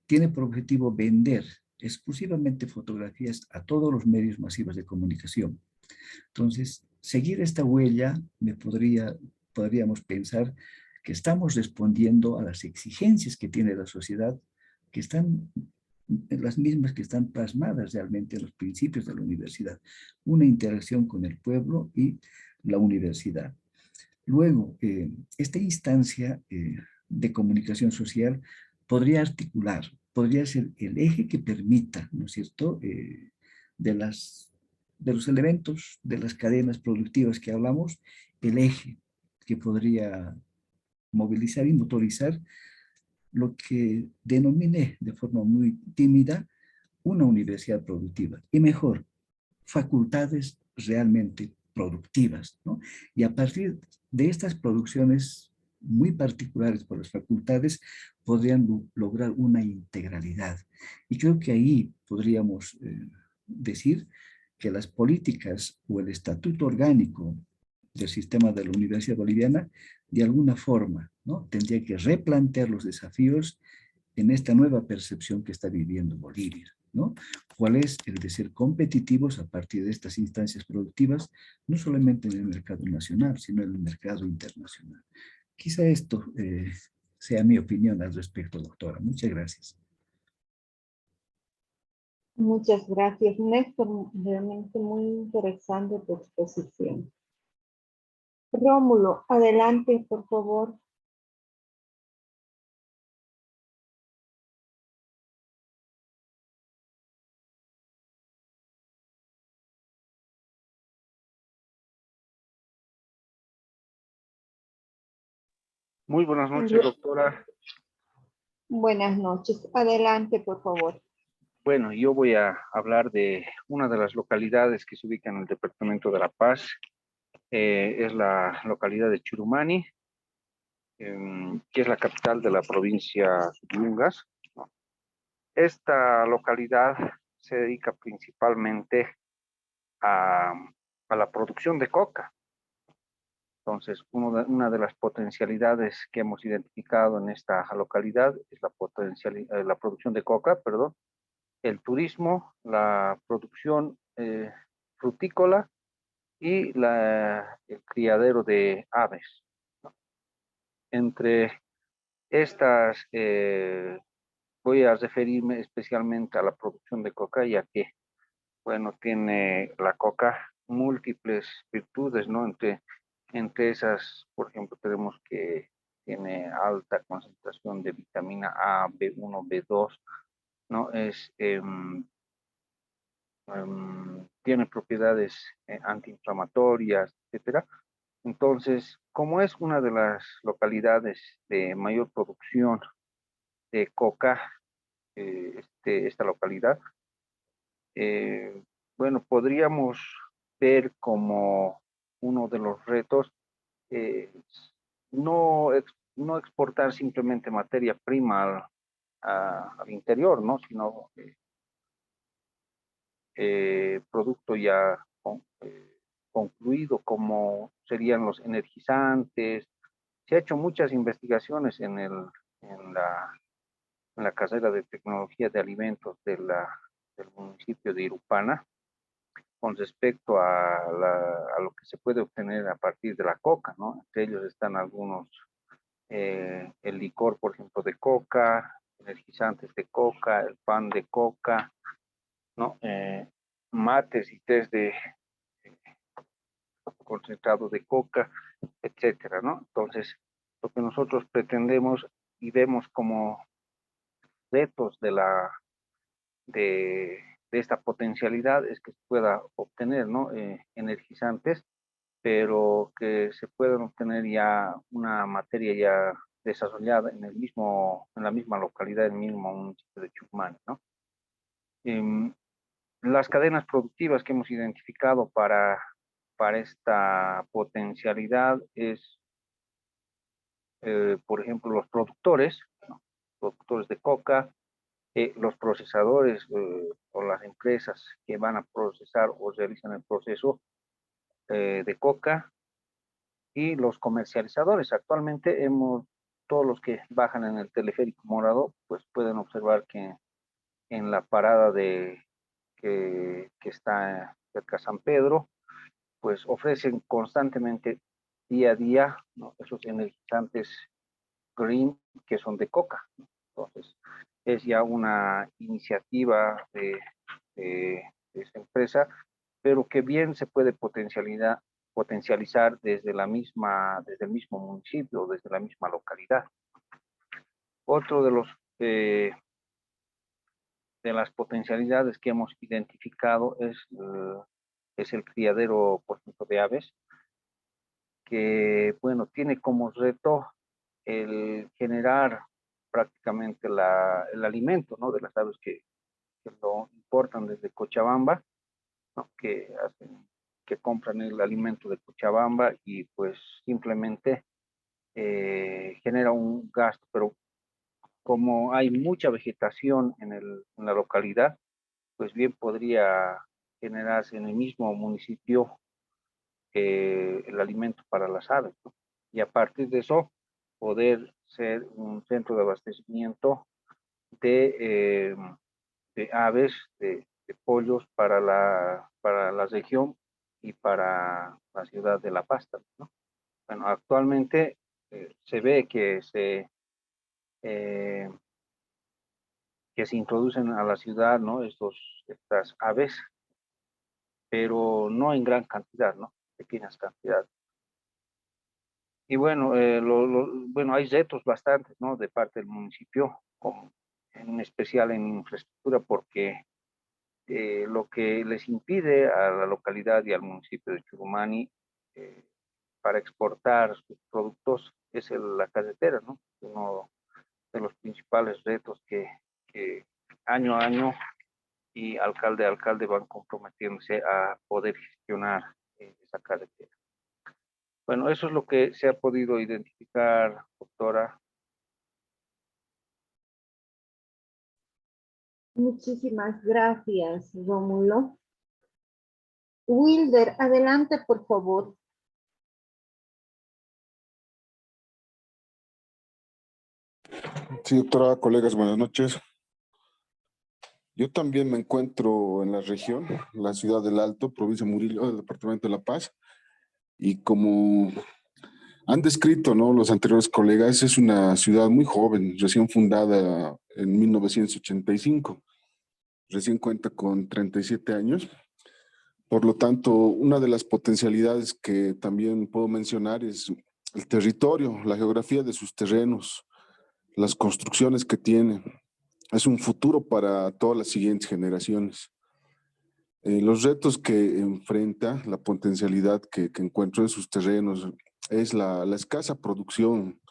tiene por objetivo vender exclusivamente fotografías a todos los medios masivos de comunicación. Entonces, seguir esta huella podríamos pensar que estamos respondiendo a las exigencias que tiene la sociedad, que están las mismas que están plasmadas realmente en los principios de la universidad. Una interacción con el pueblo y la universidad. Luego, esta instancia de comunicación social podría articular, podría ser el eje que permita, ¿no es cierto?, de los elementos de las cadenas productivas que hablamos, el eje que podría movilizar y motorizar lo que denominé de forma muy tímida una universidad productiva. Y mejor, facultades realmente productivas, ¿no? Y a partir de estas producciones muy particulares por las facultades, podrían lograr una integralidad. Y creo que ahí podríamos decir que las políticas o el estatuto orgánico del sistema de la Universidad Boliviana, de alguna forma, ¿no?, tendría que replantear los desafíos en esta nueva percepción que está viviendo Bolivia, ¿no? ¿Cuál es el de ser competitivos a partir de estas instancias productivas, no solamente en el mercado nacional, sino en el mercado internacional? Quizá esto sea mi opinión al respecto, doctora. Muchas gracias. Muchas gracias, Néstor. Realmente muy interesante tu exposición. Rómulo, adelante, por favor. Muy buenas noches, doctora. Buenas noches. Adelante, por favor. Bueno, yo voy a hablar de una de las localidades que se ubica en el departamento de La Paz. Es la localidad de Churumani, que es la capital de la provincia de Yungas, ¿no? Esta localidad se dedica principalmente a la producción de coca. Entonces, una de las potencialidades que hemos identificado en esta localidad es la producción de coca, perdón, el turismo, la producción frutícola y el criadero de aves, ¿no? Entre estas, voy a referirme especialmente a la producción de coca, ya que, bueno, tiene la coca múltiples virtudes, ¿no? Entre esas, por ejemplo, tenemos que tiene alta concentración de vitamina A, B1, B2, ¿no? Tiene propiedades antiinflamatorias, etcétera. Entonces, como es una de las localidades de mayor producción de coca, esta localidad, bueno, podríamos ver como uno de los retos no exportar simplemente materia prima al interior, ¿no? Sino producto ya concluido, como serían los energizantes. Se ha hecho muchas investigaciones en la carrera de tecnología de alimentos del municipio de Irupana con respecto a lo que se puede obtener a partir de la coca, ¿no? Entre ellos están algunos, el licor, por ejemplo, de coca, energizantes de coca, el pan de coca, ¿no? Mates y tés de concentrado de coca, etcétera, ¿no? Entonces, lo que nosotros pretendemos y vemos como retos de esta potencialidad es que se pueda obtener, ¿no? Energizantes, pero que se puedan obtener ya una materia ya desarrollada en la misma localidad, en el mismo municipio de Chumani, ¿no? Las cadenas productivas que hemos identificado para esta potencialidad es, por ejemplo, los productores, ¿no? Productores de coca, los procesadores o las empresas que van a procesar o realizan el proceso de coca y los comercializadores. Actualmente todos los que bajan en el teleférico morado, pues pueden observar que en la parada que está cerca de San Pedro, pues ofrecen constantemente día a día, ¿no? Esos energizantes green que son de coca, ¿no? Entonces, es ya una iniciativa de esa empresa, pero que bien se puede potencializar desde desde el mismo municipio, desde la misma localidad. Otro de las potencialidades que hemos identificado es el criadero, por ejemplo, de aves, que, bueno, tiene como reto el generar prácticamente el alimento, ¿no? De las aves que lo importan desde Cochabamba, ¿no? Que compran el alimento de Cochabamba y pues simplemente genera un gasto, pero como hay mucha vegetación en la localidad, pues bien podría generarse en el mismo municipio el alimento para las aves, ¿no? Y a partir de eso, poder ser un centro de abastecimiento de aves, de pollos para la región y para la ciudad de La Paz, ¿no? Bueno, actualmente se ve eh, que se introducen a la ciudad, ¿no? Estas aves, pero no en gran cantidad, ¿no? Pequeñas cantidades. Y bueno, bueno, hay retos bastantes, ¿no? De parte del municipio, en especial en infraestructura, porque lo que les impide a la localidad y al municipio de Churumani para exportar sus productos es la carretera, ¿no? Uno de los principales retos que año a año y alcalde a alcalde van comprometiéndose a poder gestionar esa carretera. Bueno, eso es lo que se ha podido identificar, doctora. Muchísimas gracias, Rómulo. Wilder, adelante, por favor. Sí, doctora, colegas, buenas noches. Yo también me encuentro en la región, la ciudad del Alto, provincia de Murillo, del departamento de La Paz, y como han descrito, ¿no?, los anteriores colegas, es una ciudad muy joven, recién fundada en 1985, recién cuenta con 37 años. Por lo tanto, una de las potencialidades que también puedo mencionar es el territorio, la geografía de sus terrenos, las construcciones que tiene. Es un futuro para todas las siguientes generaciones. Los retos que enfrenta, la potencialidad que encuentro en sus terrenos es la escasa producción,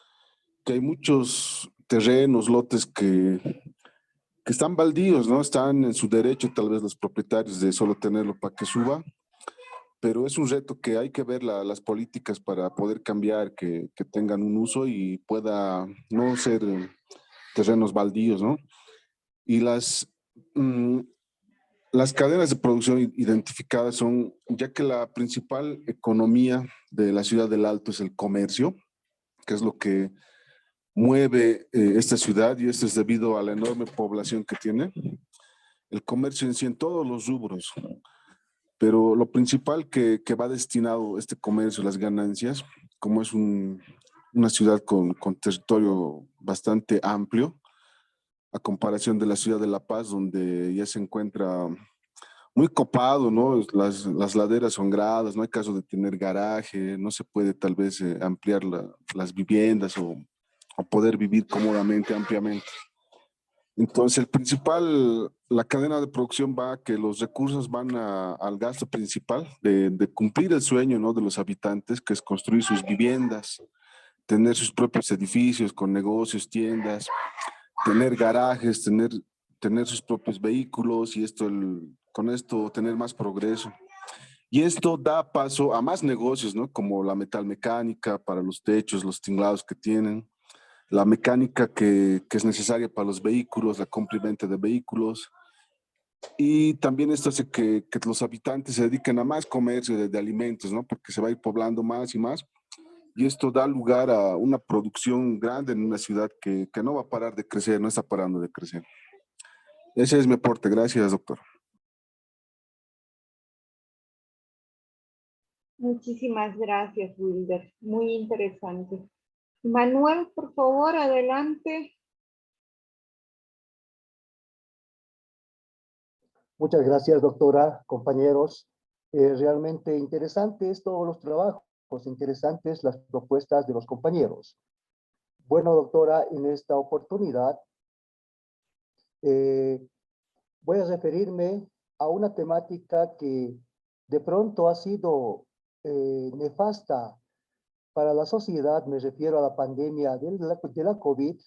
que hay muchos terrenos, lotes que están baldíos, ¿no? Están en su derecho tal vez los propietarios de solo tenerlo para que suba, pero es un reto que hay que ver las políticas para poder cambiar, que tengan un uso y pueda no ser terrenos baldíos, ¿no? Y las cadenas de producción identificadas son, ya que la principal economía de la ciudad del Alto es el comercio, que es lo que mueve esta ciudad, y esto es debido a la enorme población que tiene. El comercio en sí en todos los rubros, pero lo principal que va destinado este comercio, las ganancias, como es una ciudad con territorio bastante amplio, a comparación de la ciudad de La Paz, donde ya se encuentra muy copado, ¿no? Las laderas son gradas, no hay caso de tener garaje, no se puede tal vez ampliar las viviendas o poder vivir cómodamente, ampliamente. Entonces, la cadena de producción va a que los recursos van al gasto principal de cumplir el sueño, ¿no?, de los habitantes, que es construir sus viviendas, tener sus propios edificios con negocios, tiendas, tener garajes, tener sus propios vehículos y con esto tener más progreso. Y esto da paso a más negocios, ¿no?, como la metalmecánica para los techos, los tinglados que tienen, la mecánica que es necesaria para los vehículos, la compra y venta de vehículos. Y también esto hace que los habitantes se dediquen a más comercio de alimentos, ¿no?, porque se va a ir poblando más y más. Y esto da lugar a una producción grande en una ciudad que no va a parar de crecer, no está parando de crecer. Ese es mi aporte. Gracias, doctor. Muchísimas gracias, Wilder. Muy interesante. Manuel, por favor, adelante. Muchas gracias, doctora, compañeros. Realmente interesantes todos los trabajos, interesantes las propuestas de los compañeros. Bueno, doctora, en esta oportunidad voy a referirme a una temática que de pronto ha sido nefasta para la sociedad, me refiero a la pandemia de la COVID,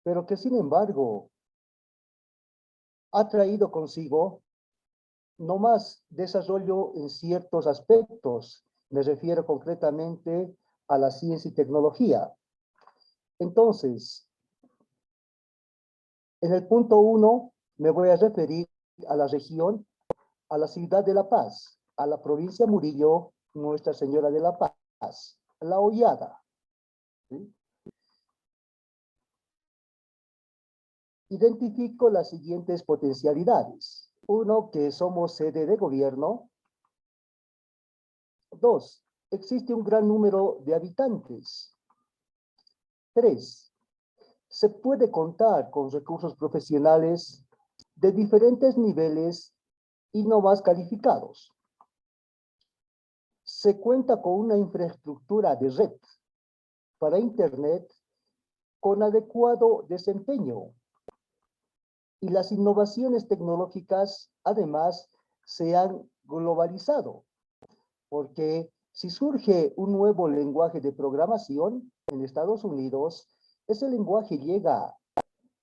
pero que sin embargo ha traído consigo no más desarrollo en ciertos aspectos. Me refiero concretamente a la ciencia y tecnología. Entonces, en el punto 1 me voy a referir a la región, a la ciudad de La Paz, a la provincia Murillo, Nuestra Señora de La Paz, La Hollada. ¿Sí? Identifico las siguientes potencialidades. 1, que somos sede de gobierno. 2, existe un gran número de habitantes. 3, se puede contar con recursos profesionales de diferentes niveles y no más calificados. Se cuenta con una infraestructura de red para Internet con adecuado desempeño. Y las innovaciones tecnológicas, además, se han globalizado, porque si surge un nuevo lenguaje de programación en Estados Unidos, ese lenguaje llega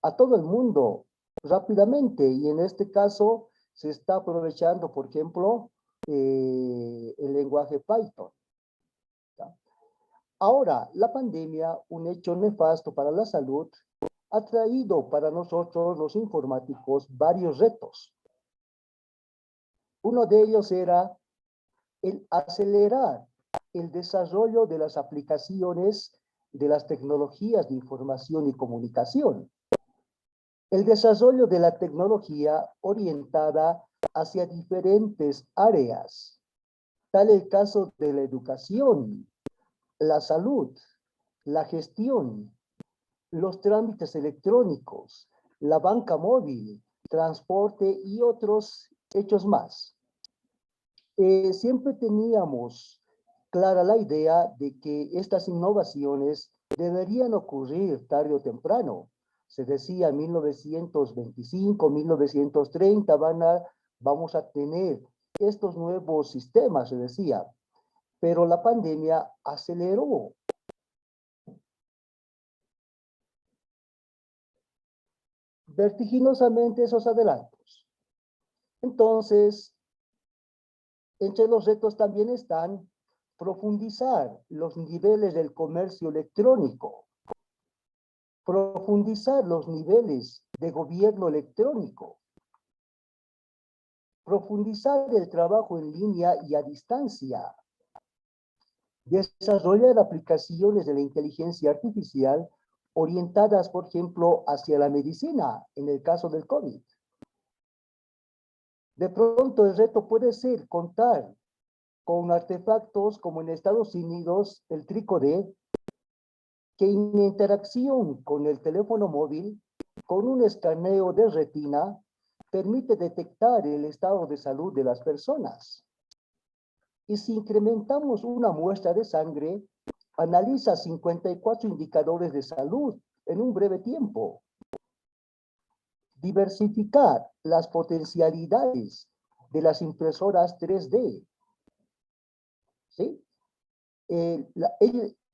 a todo el mundo rápidamente, y en este caso se está aprovechando, por ejemplo, el lenguaje Python. ¿Ya? Ahora, la pandemia, un hecho nefasto para la salud, ha traído para nosotros los informáticos varios retos. Uno de ellos era el acelerar el desarrollo de las aplicaciones de las tecnologías de información y comunicación. El desarrollo de la tecnología orientada hacia diferentes áreas, tal el caso de la educación, la salud, la gestión, los trámites electrónicos, la banca móvil, transporte y otros hechos más. Siempre teníamos clara la idea de que estas innovaciones deberían ocurrir tarde o temprano. Se decía en 1925, 1930 vamos a tener estos nuevos sistemas, se decía, pero la pandemia aceleró vertiginosamente esos adelantos. Entonces, entre los retos también están profundizar los niveles del comercio electrónico, profundizar los niveles de gobierno electrónico, profundizar el trabajo en línea y a distancia, desarrollar aplicaciones de la inteligencia artificial orientadas, por ejemplo, hacia la medicina, en el caso del COVID. De pronto el reto puede ser contar con artefactos como en Estados Unidos el trípode, que en interacción con el teléfono móvil, con un escaneo de retina, permite detectar el estado de salud de las personas. Y si incrementamos una muestra de sangre, analiza 54 indicadores de salud en un breve tiempo. Diversificar las potencialidades de las impresoras 3D. ¿Sí?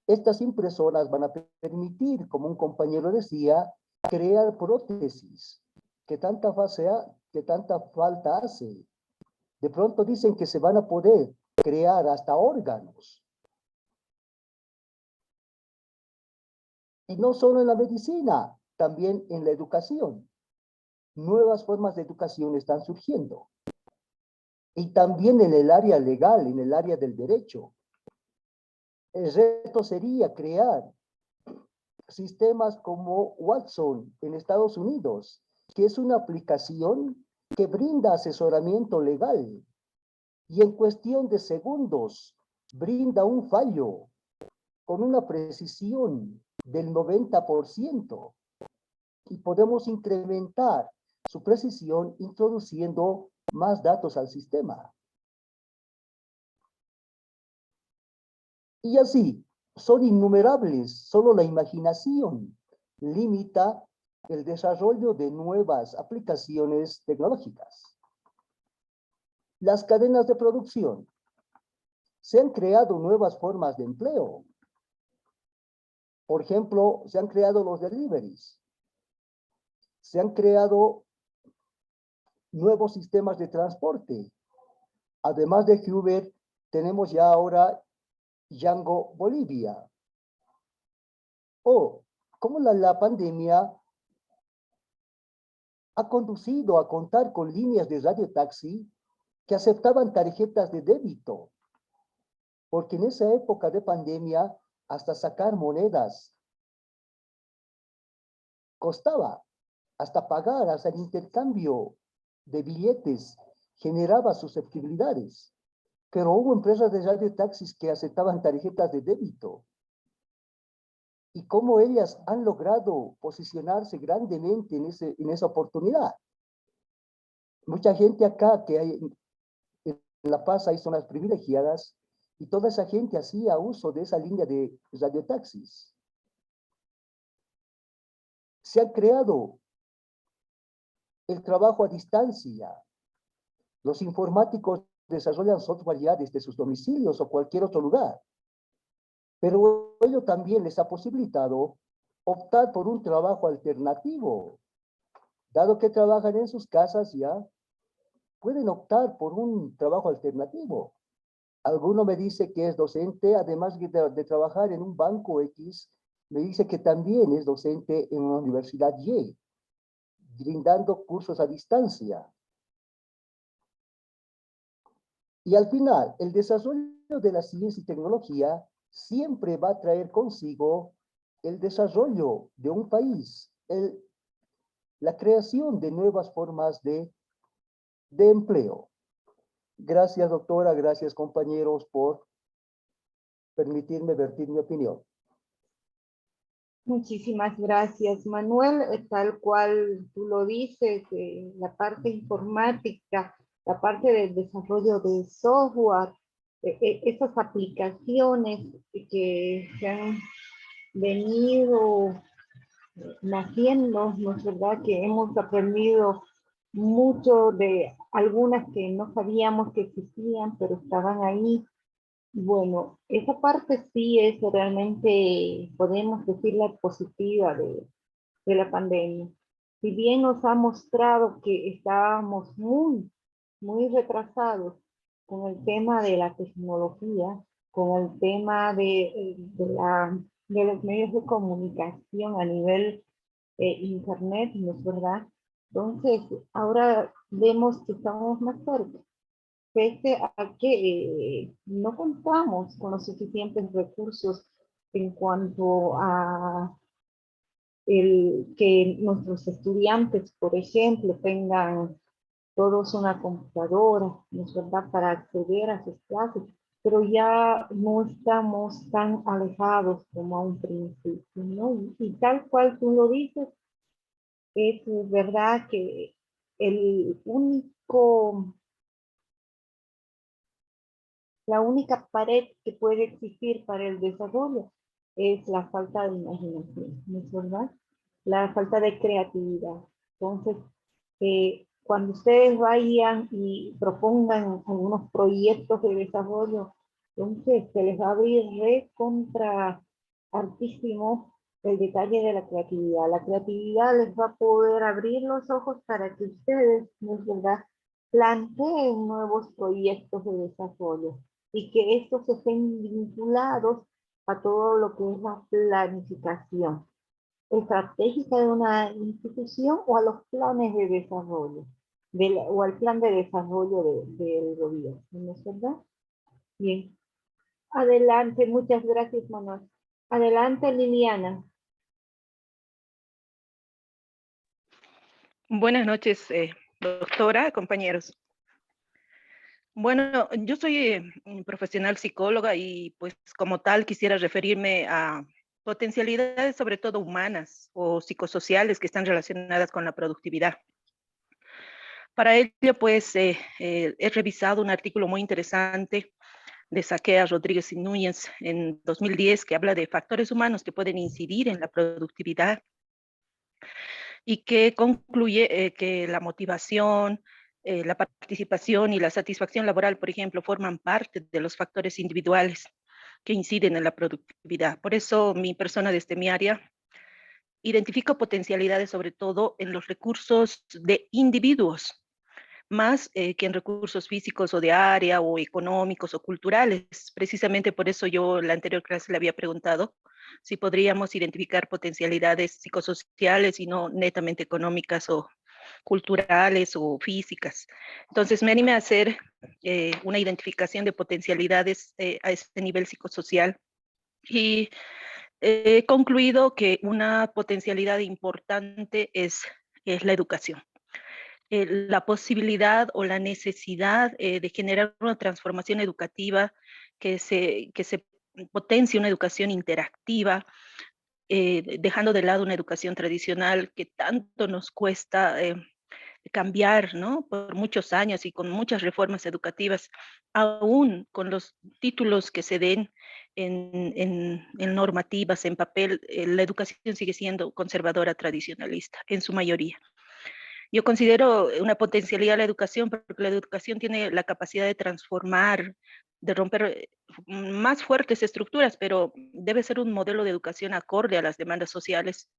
Estas impresoras van a permitir, como un compañero decía, crear prótesis que tanta falta hace. De pronto dicen que se van a poder crear hasta órganos. Y no solo en la medicina, también en la educación. Nuevas formas de educación están surgiendo. Y también en el área legal, en el área del derecho. El reto sería crear sistemas como Watson en Estados Unidos, que es una aplicación que brinda asesoramiento legal y en cuestión de segundos brinda un fallo con una precisión del 90% y podemos incrementar su precisión introduciendo más datos al sistema. Y así, son innumerables, solo la imaginación limita el desarrollo de nuevas aplicaciones tecnológicas. Las cadenas de producción. Se han creado nuevas formas de empleo. Por ejemplo, se han creado los deliveries. Se han creado nuevos sistemas de transporte. Además de Uber, tenemos ya ahora Django Bolivia. O cómo la pandemia ha conducido a contar con líneas de radiotaxi que aceptaban tarjetas de débito. Porque en esa época de pandemia, hasta sacar monedas costaba, hasta pagar, hasta el intercambio de billetes generaba susceptibilidades. Pero hubo empresas de radiotaxis que aceptaban tarjetas de débito. Y cómo ellas han logrado posicionarse grandemente en esa oportunidad. Mucha gente acá que hay en La Paz hay zonas privilegiadas y toda esa gente hacía uso de esa línea de radiotaxis. Se ha creado el trabajo a distancia. Los informáticos desarrollan software ya desde sus domicilios o cualquier otro lugar. Pero ello también les ha posibilitado optar por un trabajo alternativo. Dado que trabajan en sus casas ya, pueden optar por un trabajo alternativo. Alguno me dice que es docente, además de trabajar en un banco X, me dice que también es docente en una universidad Y, brindando cursos a distancia. Y al final, el desarrollo de la ciencia y tecnología siempre va a traer consigo el desarrollo de un país, el la creación de nuevas formas de empleo. Gracias, doctora, gracias, compañeros, por permitirme vertir mi opinión. Muchísimas gracias, Manuel. Tal cual tú lo dices, la parte informática, la parte del desarrollo de software, esas aplicaciones que se han venido naciendo, ¿no es verdad? Que hemos aprendido mucho de algunas que no sabíamos que existían, pero estaban ahí. Bueno, esa parte sí es realmente, podemos decir, la positiva de la pandemia. Si bien nos ha mostrado que estábamos muy retrasados con el tema de la tecnología, con el tema de los medios de comunicación a nivel internet, ¿no es verdad? Entonces, ahora vemos que estamos más cerca, pese a que no contamos con los suficientes recursos en cuanto a que nuestros estudiantes, por ejemplo, tengan todos una computadora, ¿no es verdad?, para acceder a sus clases, pero ya no estamos tan alejados como a un principio, ¿no? Y tal cual tú lo dices, es verdad que la única pared que puede existir para el desarrollo es la falta de imaginación, ¿no es verdad? La falta de creatividad. Entonces, cuando ustedes vayan y propongan algunos proyectos de desarrollo, entonces se les va a abrir contra altísimo el detalle de la creatividad. La creatividad les va a poder abrir los ojos para que ustedes, ¿no es verdad?, planteen nuevos proyectos de desarrollo y que estos estén vinculados a todo lo que es la planificación estratégica de una institución o a los planes de desarrollo, o al plan de desarrollo del gobierno, ¿no es verdad? Bien. Adelante, muchas gracias, Manuel. Adelante, Liliana. Buenas noches, doctora, compañeros. Bueno, yo soy profesional psicóloga y pues como tal quisiera referirme a potencialidades sobre todo humanas o psicosociales que están relacionadas con la productividad. Para ello, pues, he revisado un artículo muy interesante de Saquea Rodríguez y Núñez en 2010 que habla de factores humanos que pueden incidir en la productividad y que concluye que la motivación, la participación y la satisfacción laboral, por ejemplo, forman parte de los factores individuales que inciden en la productividad. Por eso mi persona desde mi área identifico potencialidades sobre todo en los recursos de individuos, más que en recursos físicos o de área o económicos o culturales. Precisamente por eso yo en la anterior clase le había preguntado si podríamos identificar potencialidades psicosociales y no netamente económicas o culturales o físicas. Entonces me animé a hacer una identificación de potencialidades a este nivel psicosocial y he concluido que una potencialidad importante es la educación. La posibilidad o la necesidad de generar una transformación educativa que se potencie una educación interactiva, dejando de lado una educación tradicional que tanto nos cuesta cambiar, ¿no? Por muchos años y con muchas reformas educativas, aún con los títulos que se den en normativas, en papel, la educación sigue siendo conservadora tradicionalista en su mayoría. Yo considero una potencialidad la educación porque la educación tiene la capacidad de transformar, de romper más fuertes estructuras, pero debe ser un modelo de educación acorde a las demandas sociales,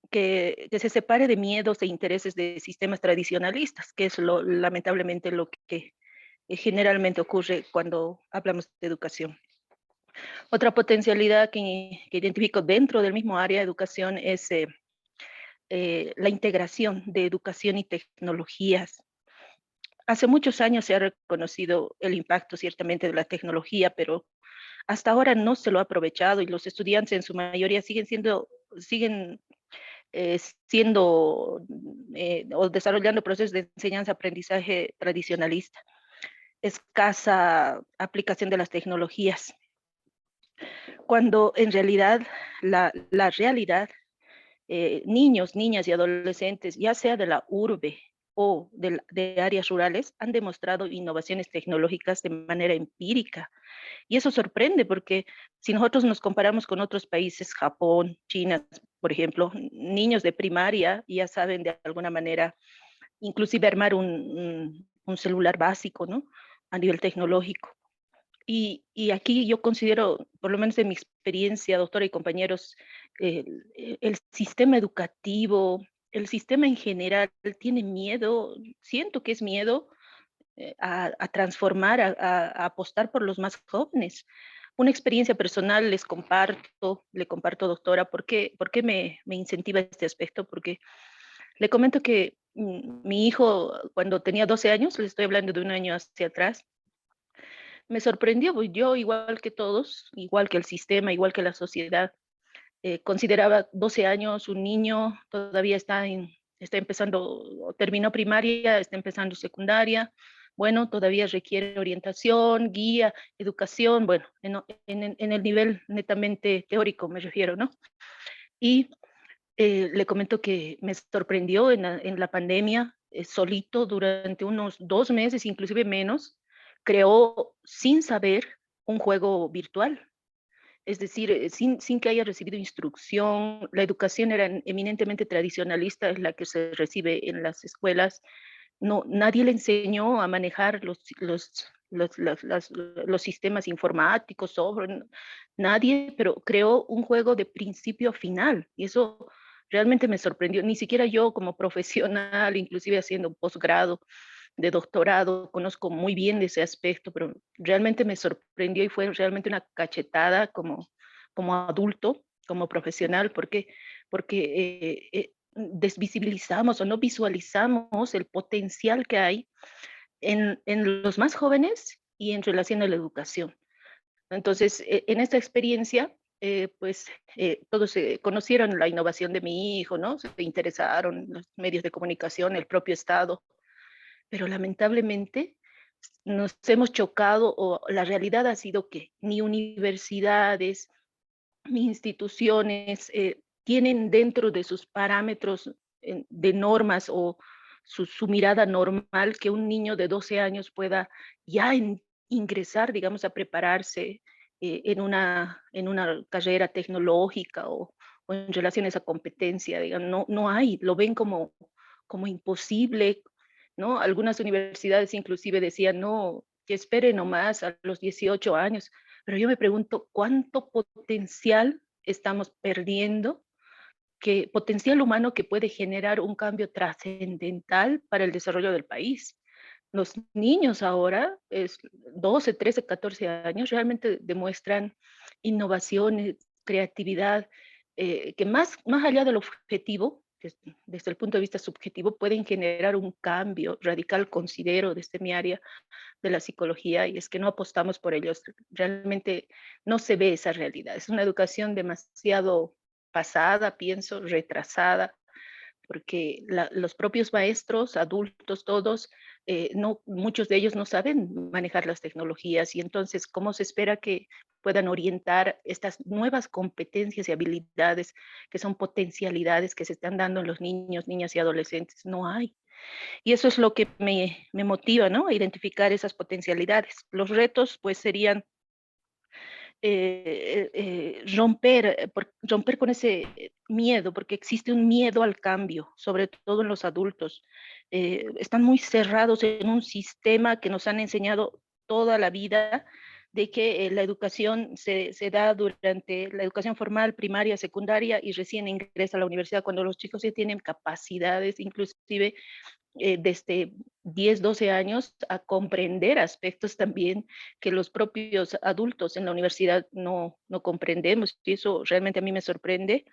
que se separe de miedos e intereses de sistemas tradicionalistas, que es lamentablemente lo que generalmente ocurre cuando hablamos de educación. Otra potencialidad que identifico dentro del mismo área de educación es la integración de educación y tecnologías. Hace muchos años se ha reconocido el impacto ciertamente de la tecnología, pero hasta ahora no se lo ha aprovechado y los estudiantes en su mayoría siguen siendo o desarrollando procesos de enseñanza-aprendizaje tradicionalista, escasa aplicación de las tecnologías, cuando en realidad la realidad, niños, niñas y adolescentes, ya sea de la urbe o de áreas rurales, han demostrado innovaciones tecnológicas de manera empírica. Y eso sorprende porque si nosotros nos comparamos con otros países, Japón, China, por ejemplo, niños de primaria ya saben de alguna manera, inclusive armar un celular básico, ¿no? A nivel tecnológico. Y aquí yo considero, por lo menos en mi experiencia, doctora y compañeros, el sistema educativo, el sistema en general tiene miedo, siento que es miedo a transformar, a apostar por los más jóvenes. Una experiencia personal le comparto, doctora, ¿por qué me incentiva este aspecto? Porque le comento que mi hijo, cuando tenía 12 años, le estoy hablando de un año hacia atrás, me sorprendió, pues yo, igual que todos, igual que el sistema, igual que la sociedad, consideraba 12 años un niño, todavía está empezando, terminó primaria, está empezando secundaria, bueno, todavía requiere orientación, guía, educación, bueno, en el nivel netamente teórico me refiero, ¿no? Y le comento que me sorprendió en la pandemia, solito durante unos 2 meses, inclusive menos, creó sin saber un juego virtual. Es decir, sin que haya recibido instrucción. La educación era eminentemente tradicionalista, es la que se recibe en las escuelas. No, nadie le enseñó a manejar los sistemas informáticos, nadie, pero creó un juego de principio a final. Y eso realmente me sorprendió. Ni siquiera yo como profesional, inclusive haciendo posgrado, de doctorado, conozco muy bien de ese aspecto, pero realmente me sorprendió y fue realmente una cachetada como adulto, como profesional, porque desvisibilizamos o no visualizamos el potencial que hay en los más jóvenes y en relación a la educación. Entonces, en esta experiencia, todos conocieron la innovación de mi hijo, ¿no? Se interesaron los medios de comunicación, el propio Estado, pero lamentablemente nos hemos chocado o la realidad ha sido que ni universidades ni instituciones tienen dentro de sus parámetros de normas o su mirada normal que un niño de 12 años pueda ya ingresar, digamos, a prepararse en una carrera tecnológica o en relación a esa competencia. Digamos, no hay, lo ven como imposible, ¿no? Algunas universidades inclusive decían, no, que espere nomás a los 18 años. Pero yo me pregunto, ¿cuánto potencial estamos perdiendo? Potencial humano que puede generar un cambio trascendental para el desarrollo del país. Los niños ahora, 12, 13, 14 años, realmente demuestran innovaciones, creatividad, que más allá del objetivo, desde el punto de vista subjetivo, pueden generar un cambio radical, considero, desde mi área de la psicología, y es que no apostamos por ellos. Realmente no se ve esa realidad. Es una educación demasiado pasada, pienso, retrasada, porque los propios maestros, adultos, todos, muchos de ellos no saben manejar las tecnologías, y entonces, ¿cómo se espera que puedan orientar estas nuevas competencias y habilidades que son potencialidades que se están dando en los niños, niñas y adolescentes? No hay. Y eso es lo que me motiva, ¿no? A identificar esas potencialidades. Los retos, pues, serían romper con ese miedo, porque existe un miedo al cambio, sobre todo en los adultos. Están muy cerrados en un sistema que nos han enseñado toda la vida, de que la educación se da durante la educación formal, primaria, secundaria, y recién ingresa a la universidad cuando los chicos ya tienen capacidades, inclusive desde 10, 12 años, a comprender aspectos también que los propios adultos en la universidad no comprendemos, y eso realmente a mí me sorprende.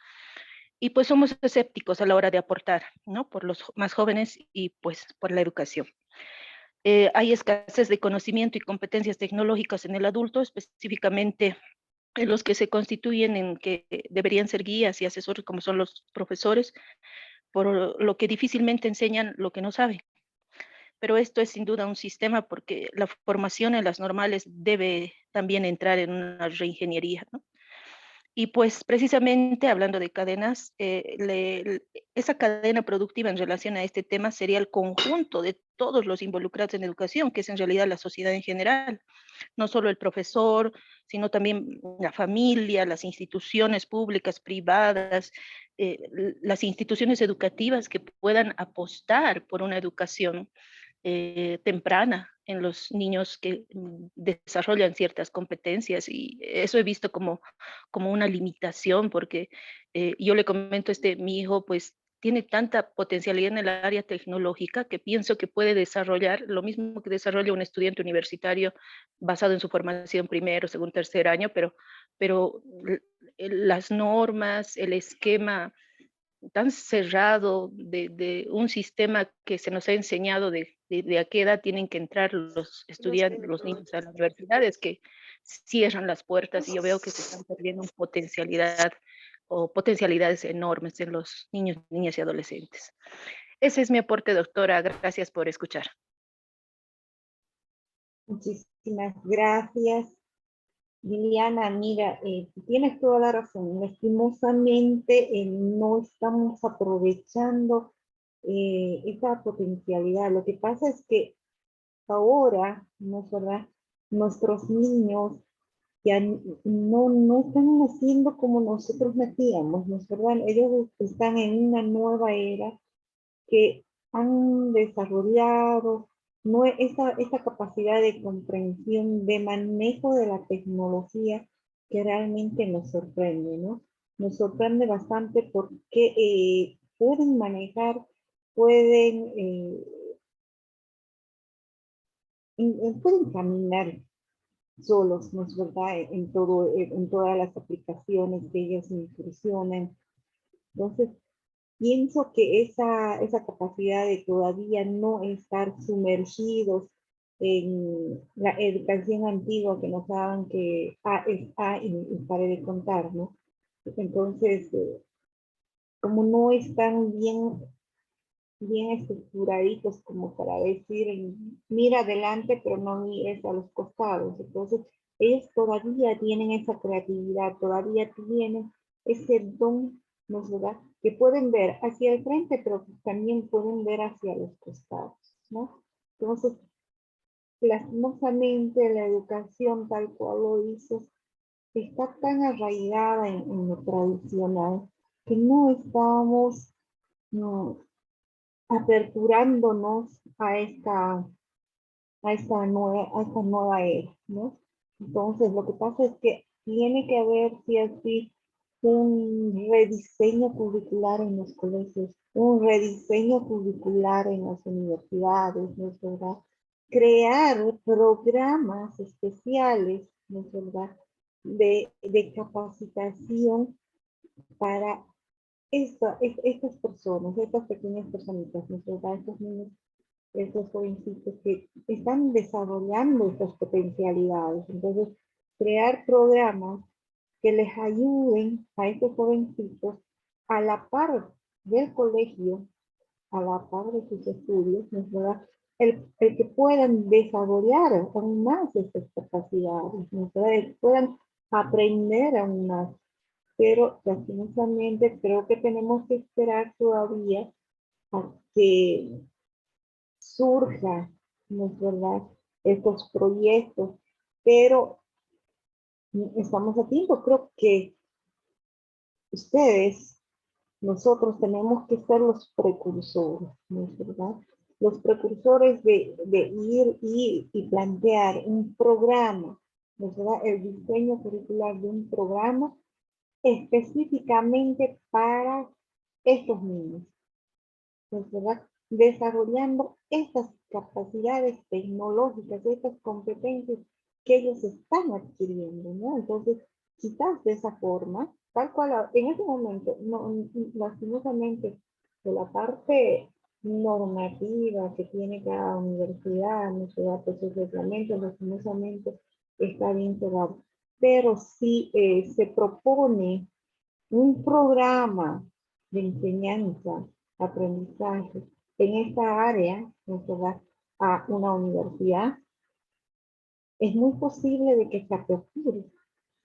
Y pues somos escépticos a la hora de aportar, ¿no? Por los más jóvenes y pues por la educación. Hay escasez de conocimiento y competencias tecnológicas en el adulto, específicamente en los que se constituyen en que deberían ser guías y asesores, como son los profesores, por lo que difícilmente enseñan lo que no saben. Pero esto es sin duda un sistema porque la formación en las normales debe también entrar en una reingeniería, ¿no? Y pues precisamente hablando de cadenas, esa cadena productiva en relación a este tema sería el conjunto de todos los involucrados en educación, que es en realidad la sociedad en general, no solo el profesor, sino también la familia, las instituciones públicas, privadas, las instituciones educativas que puedan apostar por una educación temprana en los niños que desarrollan ciertas competencias, y eso he visto como una limitación porque yo le comento, mi hijo pues tiene tanta potencialidad en el área tecnológica que pienso que puede desarrollar lo mismo que desarrolla un estudiante universitario basado en su formación primero, segundo, tercer año, pero las normas, el esquema tan cerrado de un sistema que se nos ha enseñado de a qué edad tienen que entrar los estudiantes, los niños a las universidades, que cierran las puertas, y yo veo que se están perdiendo potencialidad o potencialidades enormes en los niños, niñas y adolescentes. Ese es mi aporte, doctora. Gracias por escuchar. Muchísimas gracias. Liliana, mira, tienes toda la razón. Lastimosamente no estamos aprovechando esa potencialidad. Lo que pasa es que ahora, ¿no es verdad? Nuestros niños ya no están naciendo como nosotros nacíamos, ¿no es verdad? Ellos están en una nueva era que han desarrollado esa capacidad de comprensión, de manejo de la tecnología que realmente nos sorprende, ¿no? Nos sorprende bastante porque pueden manejar, pueden caminar solos, ¿no es verdad? En todas las aplicaciones que ellos incursionan. Entonces, pienso que esa capacidad de todavía no estar sumergidos en la educación antigua que nos daban que A es A y pare de contar, ¿no? Entonces, como no están bien estructuraditos como para decir, mira adelante, pero no mires a los costados. Entonces, ellos todavía tienen esa creatividad, todavía tienen ese don, ¿no es verdad? Que pueden ver hacia el frente, pero también pueden ver hacia los costados, ¿no? Entonces, lastimosamente la educación, tal cual lo dices, está tan arraigada en lo tradicional que no estamos aperturándonos a esta nueva era, ¿no? Entonces, lo que pasa es que tiene que haber, sí o sí, un rediseño curricular en los colegios, un rediseño curricular en las universidades, ¿no es verdad? Crear programas especiales, ¿no es verdad? De capacitación para estas personas, estas pequeñas personitas, ¿no es verdad? Estos niños, estos jovencitos que están desarrollando estas potencialidades. Entonces, crear programas que les ayuden a estos jovencitos a la par del colegio, a la par de sus estudios, ¿no es verdad? El que puedan desarrollar aún más estas capacidades, ¿no es verdad? El que puedan aprender aún más. Pero lastimosamente creo que tenemos que esperar todavía a que surja, ¿no es verdad?, estos proyectos, pero estamos a tiempo. Creo que ustedes, nosotros tenemos que ser los precursores, ¿no es verdad? Los precursores de ir y plantear un programa, ¿no es verdad? El diseño curricular de un programa específicamente para estos niños, ¿no es verdad? Desarrollando estas capacidades tecnológicas, estas competencias que ellos están adquiriendo, ¿no? Entonces, quizás de esa forma, tal cual, en ese momento, no, lastimosamente, de la parte normativa que tiene cada universidad, no se da pues sus reglamentos, lastimosamente está bien cerrado. pero si se propone un programa de enseñanza, aprendizaje en esta área, ¿no se va a una universidad? Es muy posible de que se aperture,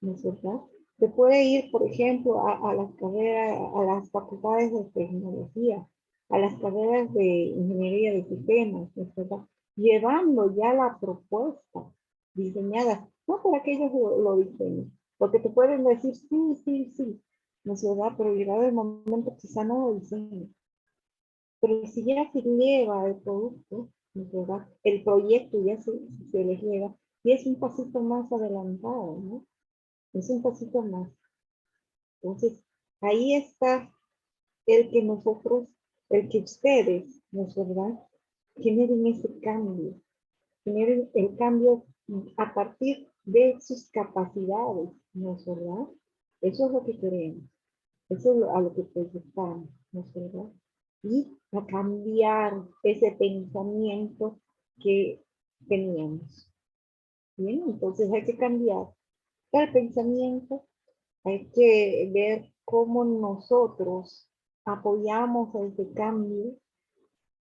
¿no es verdad? Se puede ir, por ejemplo, a las carreras, a las facultades de tecnología, a las carreras de ingeniería de sistemas, ¿no es verdad? Llevando ya la propuesta diseñada, no para que ellos lo diseñen, porque te pueden decir sí, sí, sí, ¿no es verdad? Pero llegado el momento quizá no lo diseñen. Pero si ya se lleva el producto, ¿no es verdad? El proyecto ya se les lleva, y es un pasito más adelantado, ¿no? Es un pasito más. Entonces, ahí está el que nosotros, el que ustedes, ¿no es verdad? Generen ese cambio, generen el cambio a partir de sus capacidades, ¿no es verdad? Eso es lo que queremos, eso es a lo que proyectamos, ¿no es verdad? Y a cambiar ese pensamiento que teníamos. Bien, entonces hay que cambiar el pensamiento. Hay que ver cómo nosotros apoyamos ese cambio,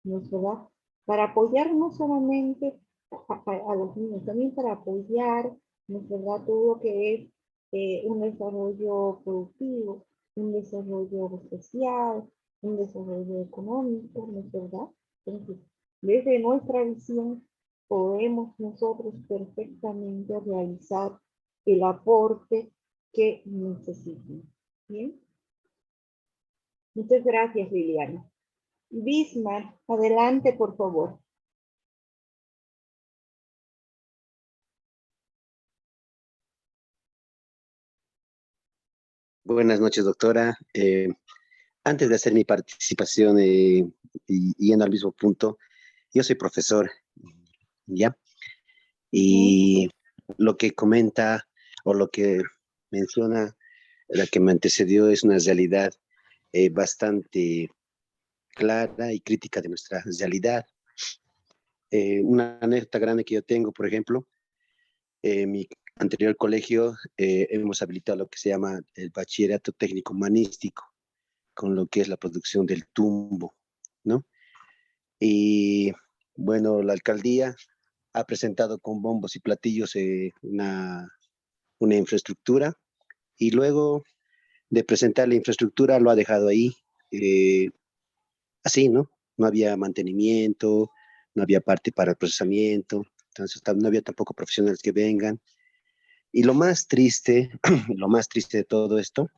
¿no es verdad? Para apoyar no solamente a los niños, también para apoyar, ¿no es verdad? Todo lo que es un desarrollo productivo, un desarrollo social, un desarrollo económico, ¿no es verdad? Entonces, desde nuestra visión podemos nosotros perfectamente realizar el aporte que necesiten. Bien. Muchas gracias, Liliana. Bismarck, adelante, por favor. Buenas noches, doctora. Antes de hacer mi participación y yendo al mismo punto, yo soy profesor, ¿ya? Y lo que comenta o lo que menciona la que me antecedió es una realidad bastante clara y crítica de nuestra realidad. Una anécdota grande que yo tengo, por ejemplo, en mi anterior colegio hemos habilitado lo que se llama el bachillerato técnico humanístico, con lo que es la producción del tumbo, ¿no? Y bueno, la alcaldía ha presentado con bombos y platillos una infraestructura, y luego de presentar la infraestructura lo ha dejado ahí, eh, así, ¿no? No había mantenimiento, no había parte para el procesamiento, entonces no había tampoco profesionales que vengan. Y lo más triste, lo más triste de todo esto,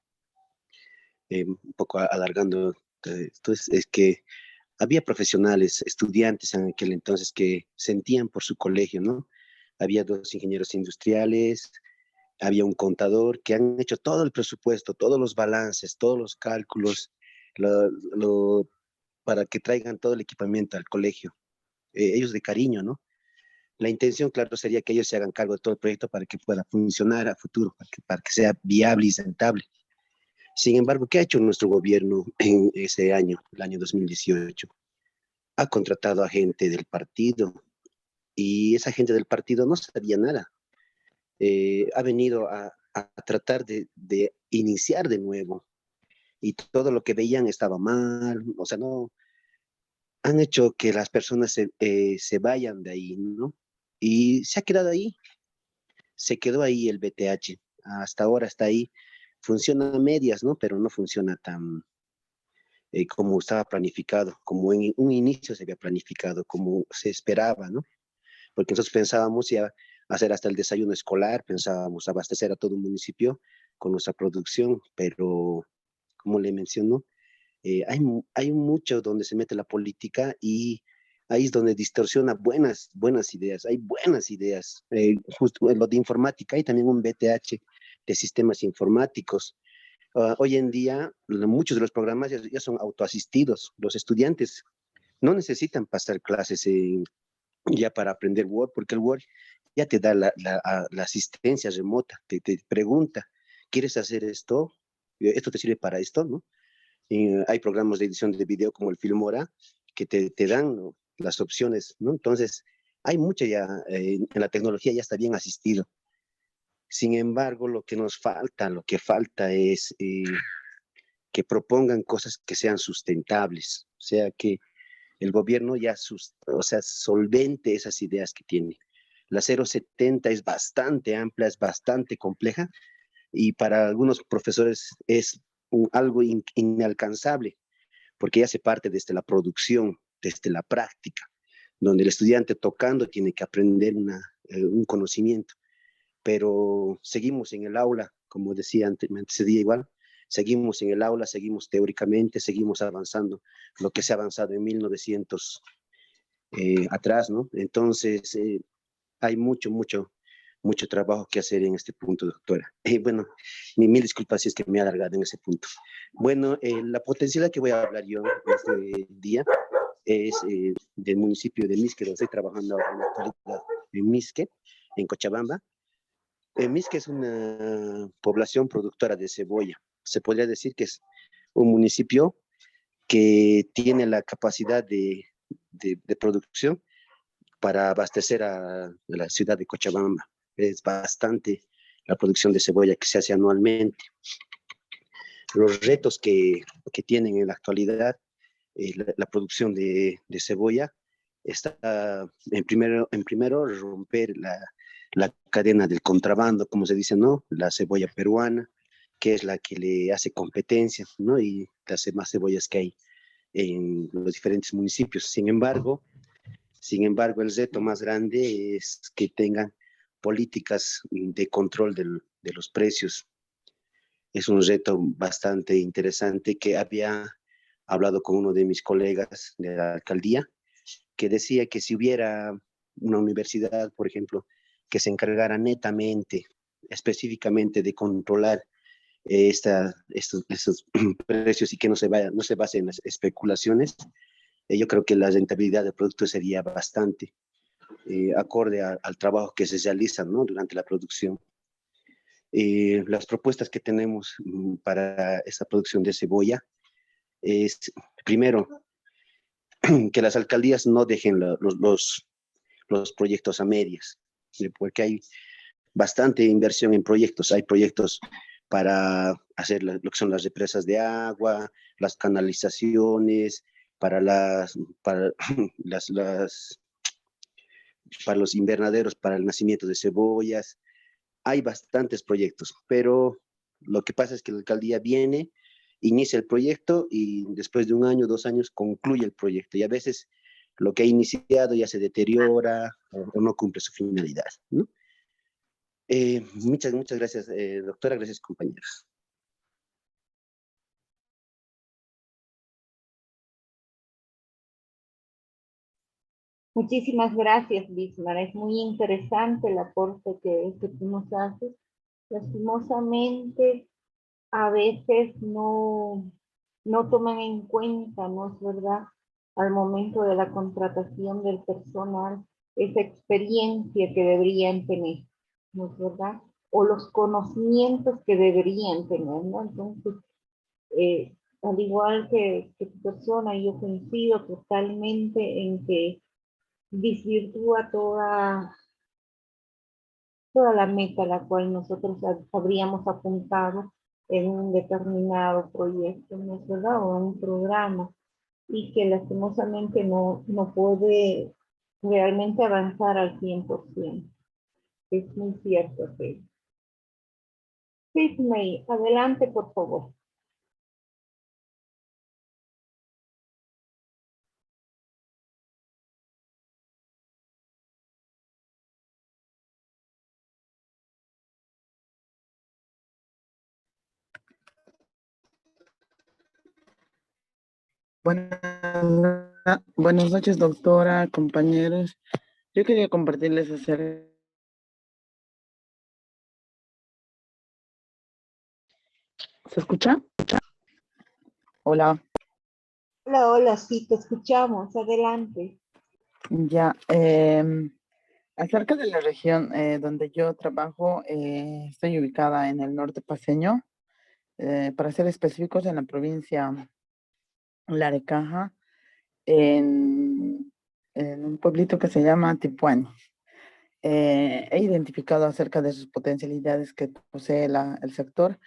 un poco alargando esto, es que había profesionales, estudiantes en aquel entonces que sentían por su colegio, ¿no? Había 2 ingenieros industriales, había un contador que han hecho todo el presupuesto, todos los balances, todos los cálculos, lo, lo, para que traigan todo el equipamiento al colegio. Ellos de cariño, ¿no? La intención, claro, sería que ellos se hagan cargo de todo el proyecto para que pueda funcionar a futuro, para que sea viable y rentable. Sin embargo, ¿qué ha hecho nuestro gobierno en ese año, el año 2018? Ha contratado a gente del partido, y esa gente del partido no sabía nada. Ha venido a tratar de iniciar de nuevo, y todo lo que veían estaba mal, o sea, no, han hecho que las personas se vayan de ahí, ¿no? Y se ha quedado ahí, se quedó ahí el BTH, hasta ahora está ahí, funciona a medias, ¿no? Pero no funciona tan como estaba planificado, como en un inicio se había planificado, como se esperaba, ¿no? Porque nosotros pensábamos ya hacer hasta el desayuno escolar, pensábamos abastecer a todo un municipio con nuestra producción, pero como le menciono, hay mucho donde se mete la política, y ahí es donde distorsiona buenas ideas, hay buenas ideas, justo en lo de informática, hay también un BTH de sistemas informáticos. Hoy en día, muchos de los programas ya son autoasistidos, los estudiantes no necesitan pasar clases ya para aprender Word, porque el Word ya te da la asistencia remota, te pregunta, ¿quieres hacer esto? ¿Esto te sirve para esto? ¿No? Hay programas de edición de video como el Filmora que te dan, ¿no?, las opciones, ¿no? Entonces, hay mucho ya, en la tecnología ya está bien asistido. Sin embargo, lo que falta es que propongan cosas que sean sustentables, o sea, que el gobierno ya solvente esas ideas que tiene. La 070 es bastante amplia, es bastante compleja y para algunos profesores es algo inalcanzable, porque ya se parte desde la producción, desde la práctica, donde el estudiante tocando tiene que aprender un conocimiento, pero seguimos en el aula, como decía antes igual, seguimos en el aula, seguimos teóricamente, seguimos avanzando, lo que se ha avanzado en 1900 atrás, ¿no? Entonces, hay mucho trabajo que hacer en este punto, doctora. Bueno, mil disculpas si es que me he alargado en ese punto. Bueno, la potencialidad que voy a hablar yo este día es del municipio de Misque, donde estoy trabajando ahora en la actualidad, en Misque, en Cochabamba. Misque es una población productora de cebolla. Se podría decir que es un municipio que tiene la capacidad de producción para abastecer a la ciudad de Cochabamba. Es bastante la producción de cebolla que se hace anualmente. Los retos que tienen en la actualidad la producción de cebolla está en primero romper la cadena del contrabando, como se dice, ¿no? La cebolla peruana, que es la que le hace competencia, ¿no? Y las demás cebollas que hay en los diferentes municipios. Sin embargo, el reto más grande es que tengan políticas de control de los precios. Es un reto bastante interesante que había hablado con uno de mis colegas de la alcaldía, que decía que si hubiera una universidad, por ejemplo, que se encargara netamente, específicamente de controlar estos precios y que no se base en las especulaciones, yo creo que la rentabilidad del producto sería bastante acorde al trabajo que se realiza, ¿no? Durante la producción. Las propuestas que tenemos para esta producción de cebolla es, primero, que las alcaldías no dejen los proyectos a medias, porque hay bastante inversión en proyectos. Hay proyectos para hacer lo que son las represas de agua, las canalizaciones, para los invernaderos, para el nacimiento de cebollas. Hay bastantes proyectos, pero lo que pasa es que la alcaldía viene, inicia el proyecto y después de 1 año, 2 años concluye el proyecto. Y a veces lo que ha iniciado ya se deteriora o no cumple su finalidad, ¿no? Muchas gracias, doctora. Gracias, compañeros. Muchísimas gracias, Bismar. Es muy interesante el aporte que tú nos haces. Lastimosamente, a veces no toman en cuenta, ¿no es verdad?, al momento de la contratación del personal, esa experiencia que deberían tener, ¿no es verdad?, o los conocimientos que deberían tener, ¿no? Entonces, al igual que tu persona, yo coincido totalmente en que desvirtúa toda la meta a la cual nosotros habríamos apuntado en un determinado proyecto, ¿no es verdad?, o en un programa, y que lastimosamente no puede realmente avanzar al 100%. Es muy cierto, sí. Sidney, adelante, por favor. Buenas noches, doctora, compañeros. Yo quería compartirles acerca. ¿Se escucha? Hola. Hola, sí, te escuchamos. Adelante. Ya, acerca de la región donde yo trabajo, estoy ubicada en el norte paceño, para ser específicos, en la provincia Larecaja, en un pueblito que se llama Tipuani. he identificado acerca de sus potencialidades que posee el sector.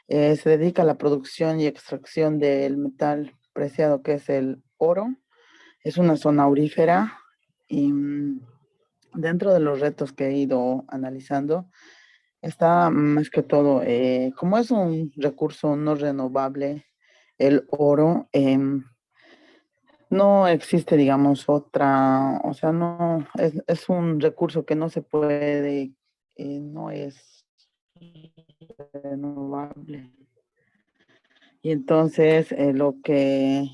Se dedica a la producción y extracción del metal preciado que es el oro. Es una zona aurífera y dentro de los retos que he ido analizando está más que todo, como es un recurso no renovable, el oro, no existe, digamos, otra, o sea, no, es un recurso que no se puede, no es renovable. Y entonces lo que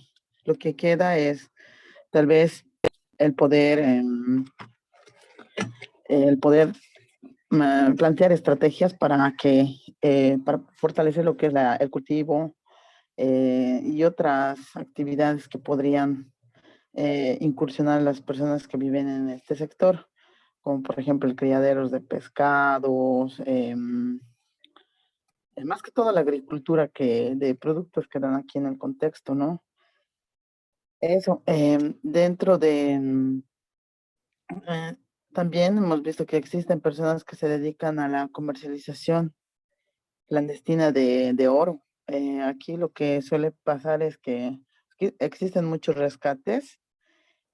queda es tal vez el poder, plantear estrategias para para fortalecer lo que es el cultivo y otras actividades que podrían incursionar las personas que viven en este sector, como por ejemplo el criaderos de pescados, más que todo la agricultura de productos que dan aquí en el contexto, ¿no? Eso, dentro de, también hemos visto que existen personas que se dedican a la comercialización clandestina de oro. Aquí lo que suele pasar es que existen muchos rescates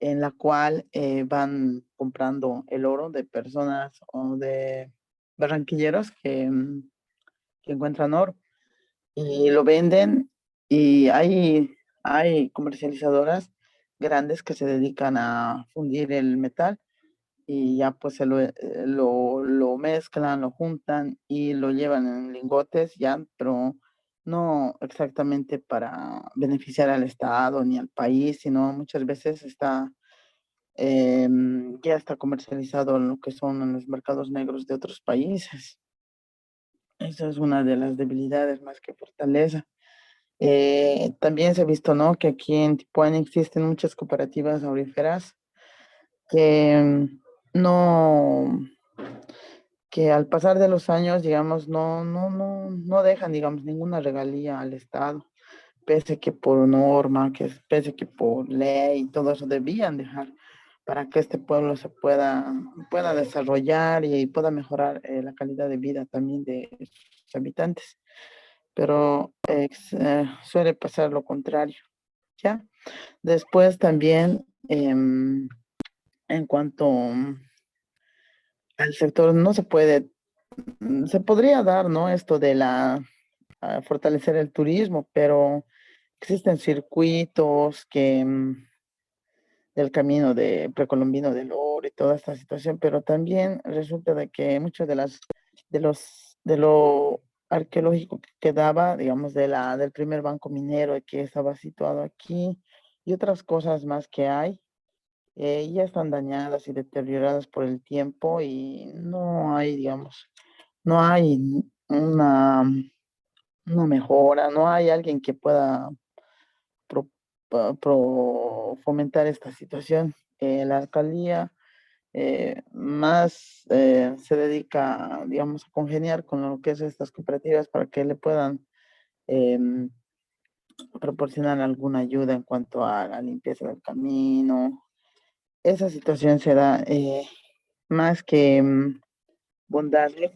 en la cual van comprando el oro de personas o de barranquilleros que encuentran oro y lo venden y hay comercializadoras grandes que se dedican a fundir el metal y ya pues lo mezclan, lo juntan y lo llevan en lingotes ya, pero no exactamente para beneficiar al Estado ni al país, sino muchas veces ya está comercializado en lo que son en los mercados negros de otros países. Esa es una de las debilidades más que fortaleza. También se ha visto, ¿no? Que aquí en Tipuán existen muchas cooperativas auríferas que no, que al pasar de los años, digamos, no dejan, digamos, ninguna regalía al Estado, pese que por norma, pese que por ley, todo eso debían dejar para que este pueblo pueda desarrollar y pueda mejorar la calidad de vida también de sus habitantes. Pero suele pasar lo contrario, ¿ya? Después también, en cuanto al sector, no se puede, se podría dar, ¿no? Esto de fortalecer el turismo, pero existen circuitos del camino precolombino del oro y toda esta situación, pero también resulta de que muchos de lo arqueológico que quedaba, digamos, del primer banco minero que estaba situado aquí y otras cosas más que hay, ya están dañadas y deterioradas por el tiempo y no hay, digamos, no hay una mejora, no hay alguien que pueda fomentar esta situación. La alcaldía más se dedica, digamos, a congeniar con lo que es estas cooperativas para que le puedan proporcionar alguna ayuda en cuanto a la limpieza del camino. Esa situación se da más que bondades.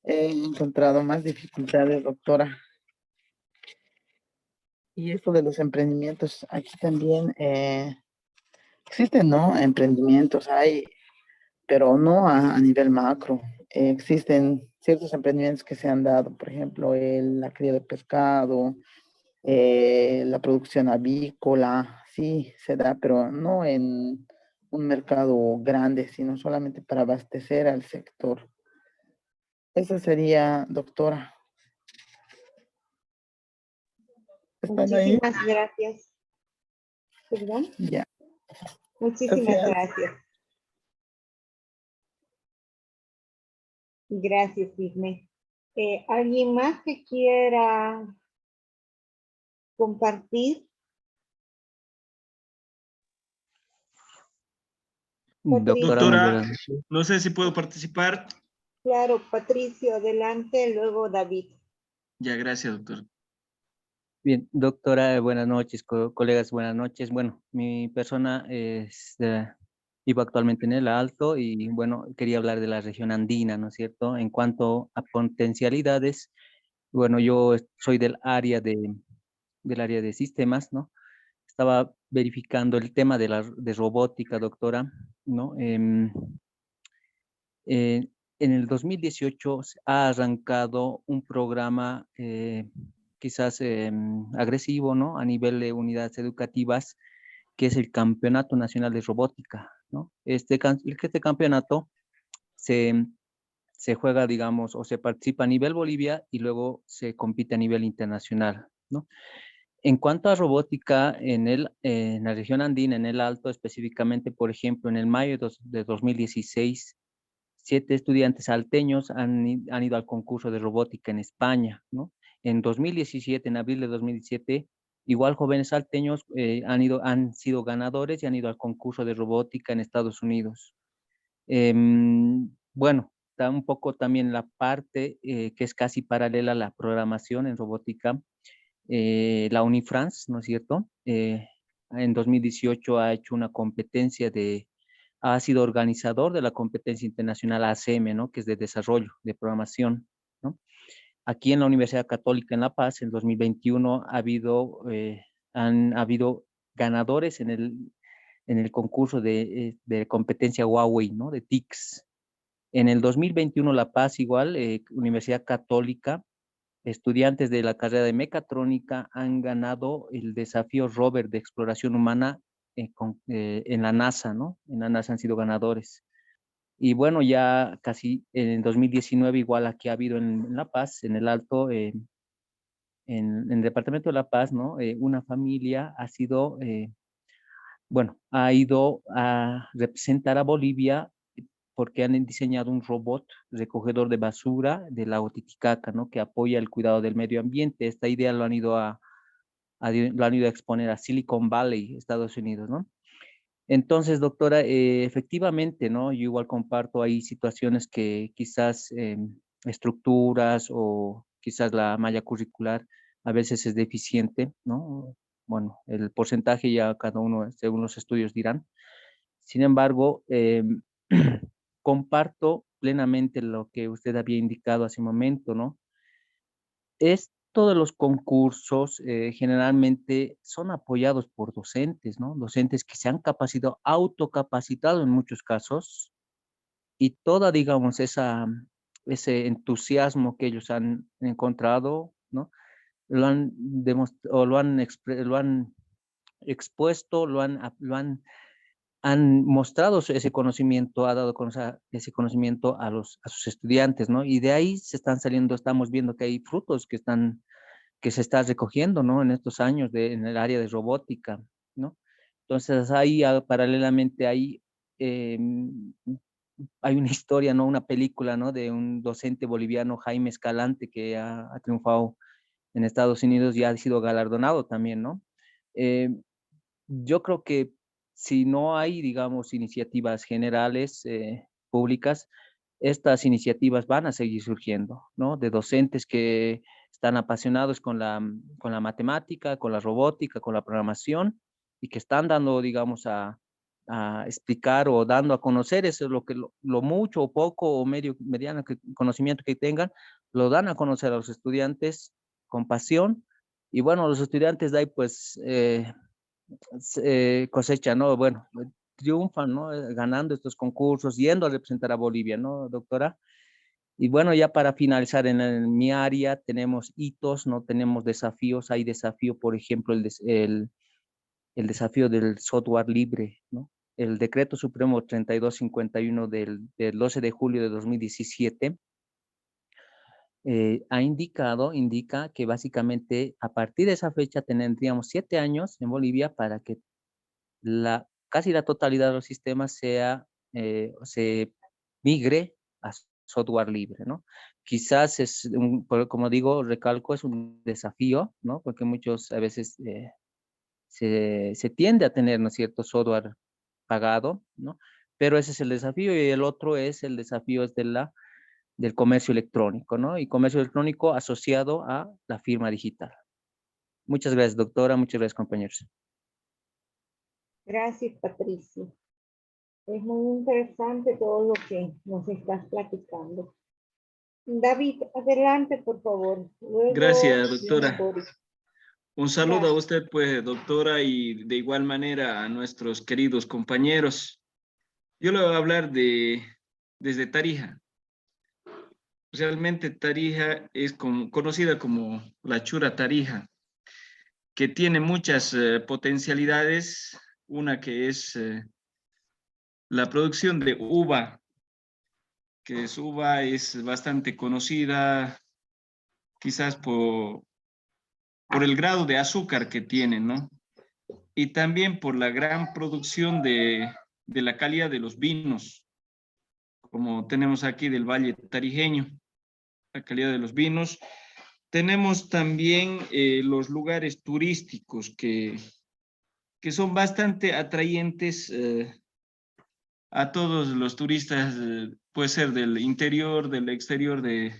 He encontrado más dificultades, doctora. Y esto de los emprendimientos, aquí también existen, ¿no? Emprendimientos hay, pero no a nivel macro. Existen ciertos emprendimientos que se han dado, por ejemplo, la cría de pescado, la producción avícola, sí se da, pero no en un mercado grande, sino solamente para abastecer al sector. Eso sería, doctora. ¿Están ahí? Muchísimas gracias. ¿Perdón? Ya. Muchísimas gracias. Gracias, Sidney. ¿Alguien más que quiera compartir? Doctora, no sé si puedo participar. Claro, Patricio, adelante, luego David. Ya, gracias, doctor. Bien, doctora, buenas noches, colegas, buenas noches. Bueno, mi persona es Vivo actualmente en el Alto y bueno, quería hablar de la región andina, ¿no es cierto? En cuanto a potencialidades, bueno, yo soy del área de sistemas, ¿no? Estaba verificando el tema de robótica, doctora, ¿no? En el 2018 ha arrancado un programa quizás agresivo, ¿no? A nivel de unidades educativas, que es el Campeonato Nacional de Robótica, ¿no? Este campeonato se, se juega, digamos, o se participa a nivel Bolivia y luego se compite a nivel internacional, ¿no? En cuanto a robótica en la región andina, en el Alto, específicamente, por ejemplo, en el mayo de 2016, 7 estudiantes salteños han ido al concurso de robótica en España, ¿no? En 2017, en abril de 2017, igual jóvenes salteños han sido ganadores y han ido al concurso de robótica en Estados Unidos. Bueno, está un poco también la parte que es casi paralela a la programación en robótica, la Unifrance, ¿no es cierto? En 2018 ha hecho una competencia ha sido organizador de la competencia internacional ACM, ¿no? Que es de desarrollo, de programación, ¿no? Aquí en la Universidad Católica en La Paz, en 2021, han habido ganadores en el concurso de competencia Huawei, ¿no? De TICS. En el 2021, La Paz igual, Universidad Católica, estudiantes de la carrera de mecatrónica han ganado el desafío rover de exploración humana en la NASA, ¿no? En la NASA han sido ganadores. Y bueno, ya casi en 2019, igual aquí ha habido en La Paz, en el Alto, en el departamento de La Paz, ¿no? Una familia ha ido a representar a Bolivia porque han diseñado un robot recogedor de basura de lago Titicaca, ¿no? Que apoya el cuidado del medio ambiente. Esta idea lo han ido a exponer a Silicon Valley, Estados Unidos, ¿no? Entonces, doctora, efectivamente, ¿no? Yo igual comparto ahí situaciones que quizás estructuras o quizás la malla curricular a veces es deficiente, ¿no? Bueno, el porcentaje ya cada uno, según los estudios, dirán. Sin embargo, comparto plenamente lo que usted había indicado hace un momento, ¿no? Todos los concursos generalmente son apoyados por docentes, ¿no? Docentes que se han capacitado, autocapacitado en muchos casos, y toda, digamos, ese entusiasmo que ellos han encontrado, ¿no? Lo han demostrado, lo han expuesto, han mostrado ese conocimiento, ha dado ese conocimiento a sus estudiantes, ¿no? Y de ahí estamos viendo que hay frutos que se está recogiendo, ¿no? En estos años en el área de robótica, ¿no? Entonces, ahí paralelamente hay una historia, ¿no? Una película, ¿no? De un docente boliviano, Jaime Escalante, que ha triunfado en Estados Unidos y ha sido galardonado también, ¿no? Yo creo que si no hay, digamos, iniciativas generales públicas, estas iniciativas van a seguir surgiendo, ¿no? De docentes que están apasionados con la matemática, con la robótica, con la programación y que están dando, digamos, a explicar o dando a conocer eso, lo mucho o poco o mediano conocimiento que tengan, lo dan a conocer a los estudiantes con pasión. Y bueno, los estudiantes de ahí pues cosechan, ¿no? Bueno, triunfan, ¿no? Ganando estos concursos, yendo a representar a Bolivia, ¿no, doctora? Y bueno, ya para finalizar, en mi área tenemos hitos, ¿no? Tenemos desafíos. Hay desafío, por ejemplo, el desafío del software libre, ¿no? El Decreto Supremo 3251 del 12 de julio de 2017 indica que básicamente a partir de esa fecha tendríamos 7 años en Bolivia para que casi la totalidad de los sistemas se migre a software libre, ¿no? Quizás como digo, recalco, es un desafío, ¿no? Porque a veces se tiende a tener, ¿no es cierto?, software pagado, ¿no? Pero ese es el desafío, y el otro es el desafío del comercio electrónico, ¿no? Y comercio electrónico asociado a la firma digital. Muchas gracias, doctora. Muchas gracias, compañeros. Gracias, Patricio. Es muy interesante todo lo que nos estás platicando. David, adelante, por favor. Luego, Gracias, viene doctora. Boris. Un saludo a Gracias. usted, pues, doctora, y de igual manera a nuestros queridos compañeros. Yo le voy a hablar desde Tarija. Realmente Tarija es conocida como la Chura Tarija, que tiene muchas potencialidades. Una que es la producción de uva, que es uva es bastante conocida quizás por el grado de azúcar que tiene, ¿no? Y también por la gran producción de la calidad de los vinos, como tenemos aquí del Valle Tarijeño, la calidad de los vinos. Tenemos también los lugares turísticos que son bastante atrayentes a todos los turistas, puede ser del interior, del exterior de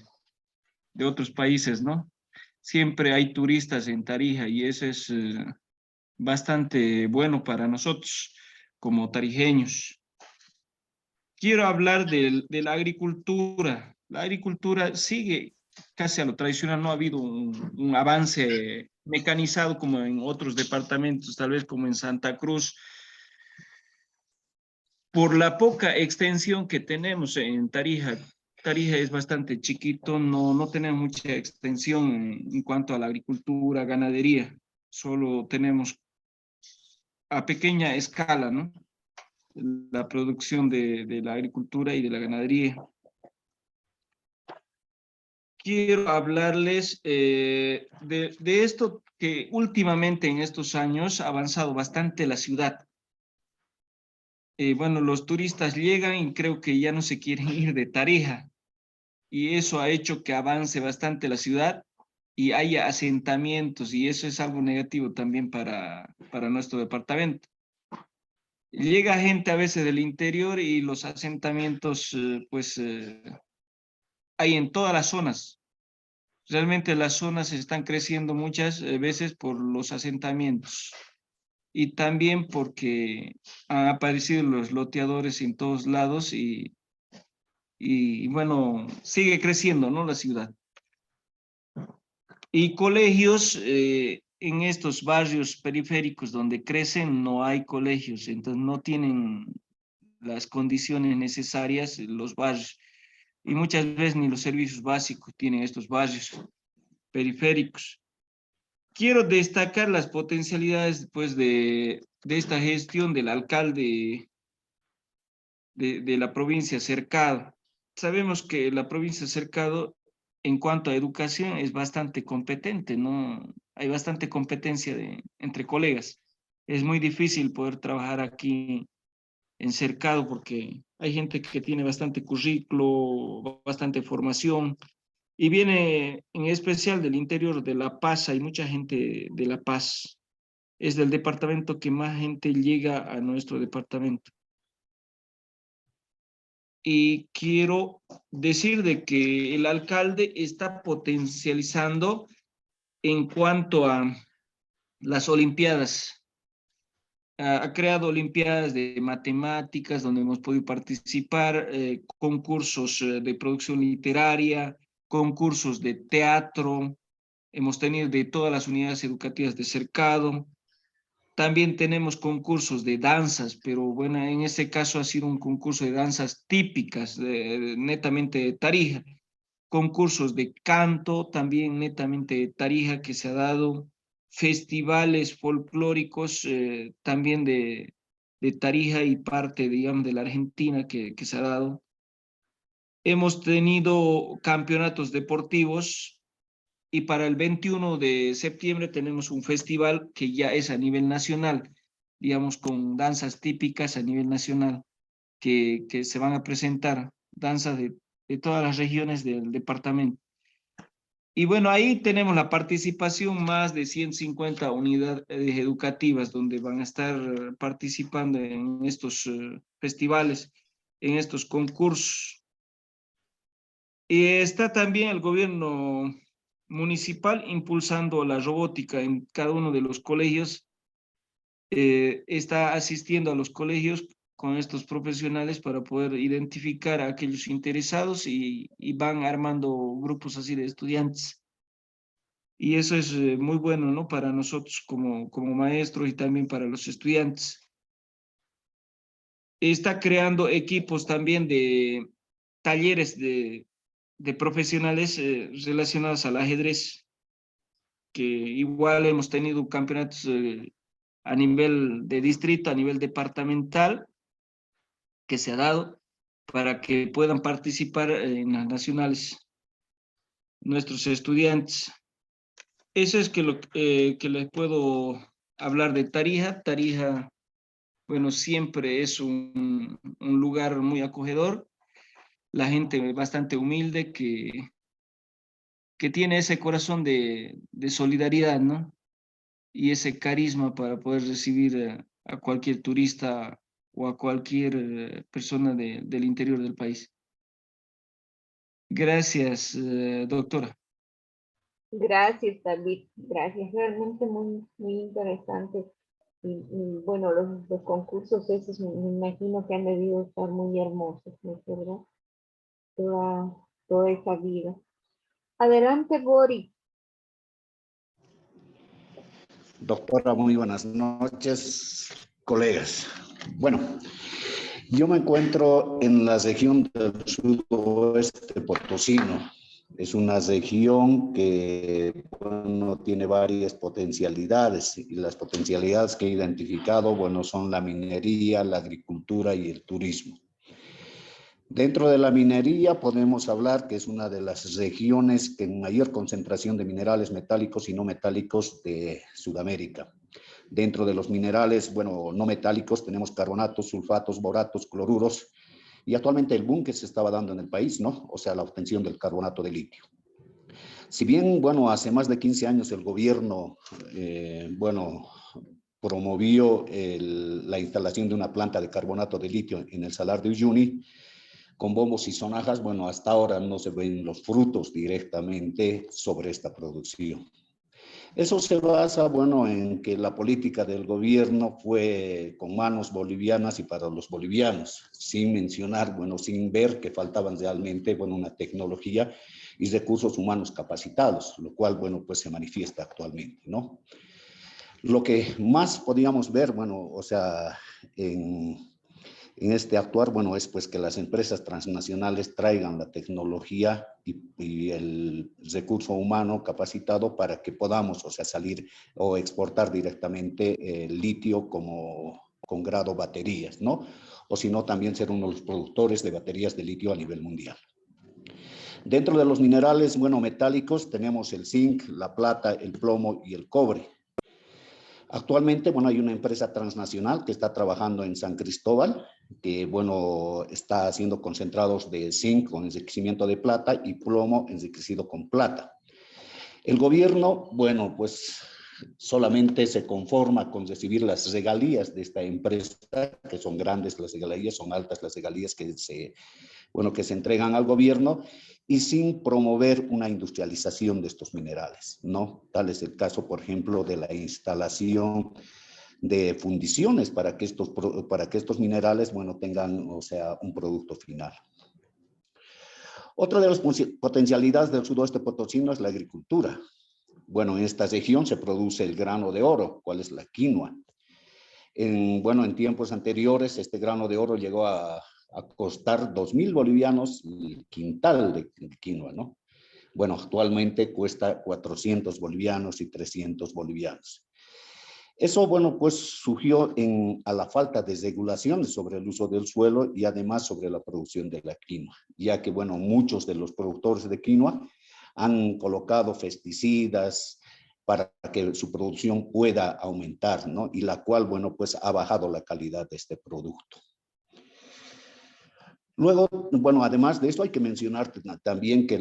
otros países, ¿no? Siempre hay turistas en Tarija y eso es bastante bueno para nosotros como tarijeños. Quiero hablar de la agricultura. La agricultura sigue casi a lo tradicional, no ha habido un avance mecanizado como en otros departamentos, tal vez como en Santa Cruz. Por la poca extensión que tenemos en Tarija, Tarija es bastante chiquito, no tenemos mucha extensión en cuanto a la agricultura, ganadería, solo tenemos a pequeña escala, ¿no? La producción de la agricultura y de la ganadería. Quiero hablarles de esto que últimamente en estos años ha avanzado bastante la ciudad. Bueno, los turistas llegan y creo que ya no se quieren ir de Tarija. Y eso ha hecho que avance bastante la ciudad y haya asentamientos, y eso es algo negativo también para nuestro departamento. Llega gente a veces del interior y los asentamientos, hay en todas las zonas. Realmente las zonas están creciendo muchas veces por los asentamientos y también porque han aparecido los loteadores en todos lados y bueno, sigue creciendo, ¿no? La ciudad. Y colegios, en estos barrios periféricos donde crecen no hay colegios, entonces no tienen las condiciones necesarias los barrios. Y muchas veces ni los servicios básicos tienen estos barrios periféricos. Quiero destacar las potencialidades pues, de esta gestión del alcalde de la provincia Cercado. Sabemos que la provincia Cercado en cuanto a educación es bastante competente, ¿no? Hay bastante competencia entre colegas. Es muy difícil poder trabajar aquí en Cercado porque hay gente que tiene bastante currículo, bastante formación y viene en especial del interior de La Paz. Hay mucha gente de La Paz. Es del departamento que más gente llega a nuestro departamento. Y quiero decir de que el alcalde está potencializando en cuanto a las olimpiadas. Ha creado olimpiadas de matemáticas donde hemos podido participar, concursos de producción literaria, concursos de teatro, hemos tenido de todas las unidades educativas de Cercado. También tenemos concursos de danzas, pero bueno, en este caso ha sido un concurso de danzas típicas, netamente de Tarija. Concursos de canto, también netamente de Tarija, que se ha dado. Festivales folclóricos, también de Tarija y parte, digamos, de la Argentina que se ha dado. Hemos tenido campeonatos deportivos. Y para el 21 de septiembre tenemos un festival que ya es a nivel nacional, digamos, con danzas típicas a nivel nacional, que se van a presentar, danzas de todas las regiones del departamento. Y bueno, ahí tenemos la participación más de 150 unidades educativas donde van a estar participando en estos festivales, en estos concursos. Y está también el gobierno municipal impulsando la robótica en cada uno de los colegios, está asistiendo a los colegios con estos profesionales para poder identificar a aquellos interesados y van armando grupos así de estudiantes. Y eso es muy bueno, ¿no? Para nosotros como maestros y también para los estudiantes. Está creando equipos también de talleres de profesionales relacionados al ajedrez, que igual hemos tenido campeonatos a nivel de distrito, a nivel departamental, que se ha dado para que puedan participar en las nacionales nuestros estudiantes. Eso es que les puedo hablar de Tarija. Tarija, bueno, siempre es un lugar muy acogedor, la gente bastante humilde que tiene ese corazón de solidaridad, ¿no? Y ese carisma para poder recibir a cualquier turista o a cualquier persona del interior del país. Gracias, doctora. Gracias, David. Gracias. Realmente muy, muy interesante. Y bueno, los concursos esos me imagino que han debido estar muy hermosos, ¿no es verdad? Toda esa vida. Adelante, Boris. Doctora, muy buenas noches, colegas. Bueno, yo me encuentro en la región del sudoeste potosino. Es una región que bueno, tiene varias potencialidades y las potencialidades que he identificado bueno, son la minería, la agricultura y el turismo. Dentro de la minería podemos hablar que es una de las regiones con mayor concentración de minerales metálicos y no metálicos de Sudamérica. Dentro de los minerales, bueno, no metálicos tenemos carbonatos, sulfatos, boratos, cloruros y actualmente el boom que se estaba dando en el país, ¿no? O sea, la obtención del carbonato de litio. Si bien, bueno, hace más de 15 años el gobierno, bueno, promovió la instalación de una planta de carbonato de litio en el Salar de Uyuni, con bombos y sonajas, bueno, hasta ahora no se ven los frutos directamente sobre esta producción. Eso se basa, bueno, en que la política del gobierno fue con manos bolivianas y para los bolivianos, sin mencionar, bueno, sin ver que faltaban realmente, bueno, una tecnología y recursos humanos capacitados, lo cual, bueno, pues se manifiesta actualmente, ¿no? Lo que más podíamos ver, bueno, o sea, en este actuar, bueno, es pues que las empresas transnacionales traigan la tecnología y el recurso humano capacitado para que podamos, o sea, salir o exportar directamente el litio como con grado baterías, ¿no? O si no, también ser uno de los productores de baterías de litio a nivel mundial. Dentro de los minerales, bueno, metálicos, tenemos el zinc, la plata, el plomo y el cobre. Actualmente, bueno, hay una empresa transnacional que está trabajando en San Cristóbal, que, bueno, está haciendo concentrados de zinc con enriquecimiento de plata y plomo enriquecido con plata. El gobierno, bueno, pues solamente se conforma con recibir las regalías de esta empresa, que son grandes las regalías, son altas las regalías que se entregan al gobierno y sin promover una industrialización de estos minerales, ¿no? Tal es el caso, por ejemplo, de la instalación de fundiciones para que estos minerales, bueno, tengan, o sea, un producto final. Otra de las potencialidades del sudoeste potosino es la agricultura. Bueno, en esta región se produce el grano de oro, ¿cuál es la quinoa? En tiempos anteriores, este grano de oro llegó a costar 2.000 bolivianos el quintal de quinoa, ¿no? Bueno, actualmente cuesta 400 bolivianos y 300 bolivianos. Eso, bueno, pues surgió a la falta de regulaciones sobre el uso del suelo y además sobre la producción de la quinoa, ya que, bueno, muchos de los productores de quinoa han colocado pesticidas para que su producción pueda aumentar, ¿no? Y la cual, bueno, pues ha bajado la calidad de este producto. Luego, bueno, además de esto hay que mencionar también que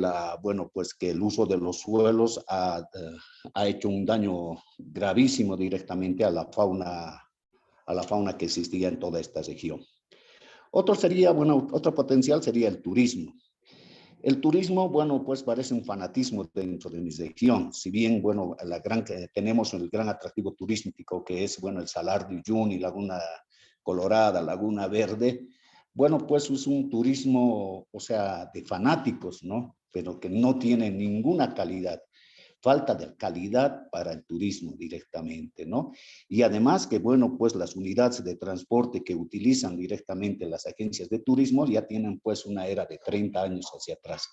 que el uso de los suelos ha hecho un daño gravísimo directamente a la fauna que existía en toda esta región. Otro potencial sería el turismo. El turismo, bueno, pues parece un fanatismo dentro de mi región. Si bien, bueno, tenemos el gran atractivo turístico que es, bueno, el Salar de Uyuni, Laguna Colorada, Laguna Verde, bueno, pues es un turismo, o sea, de fanáticos, ¿no? Pero que no tiene ninguna calidad. Falta de calidad para el turismo directamente, ¿no? Y además que, bueno, pues las unidades de transporte que utilizan directamente las agencias de turismo ya tienen pues una era de 30 años hacia atrás.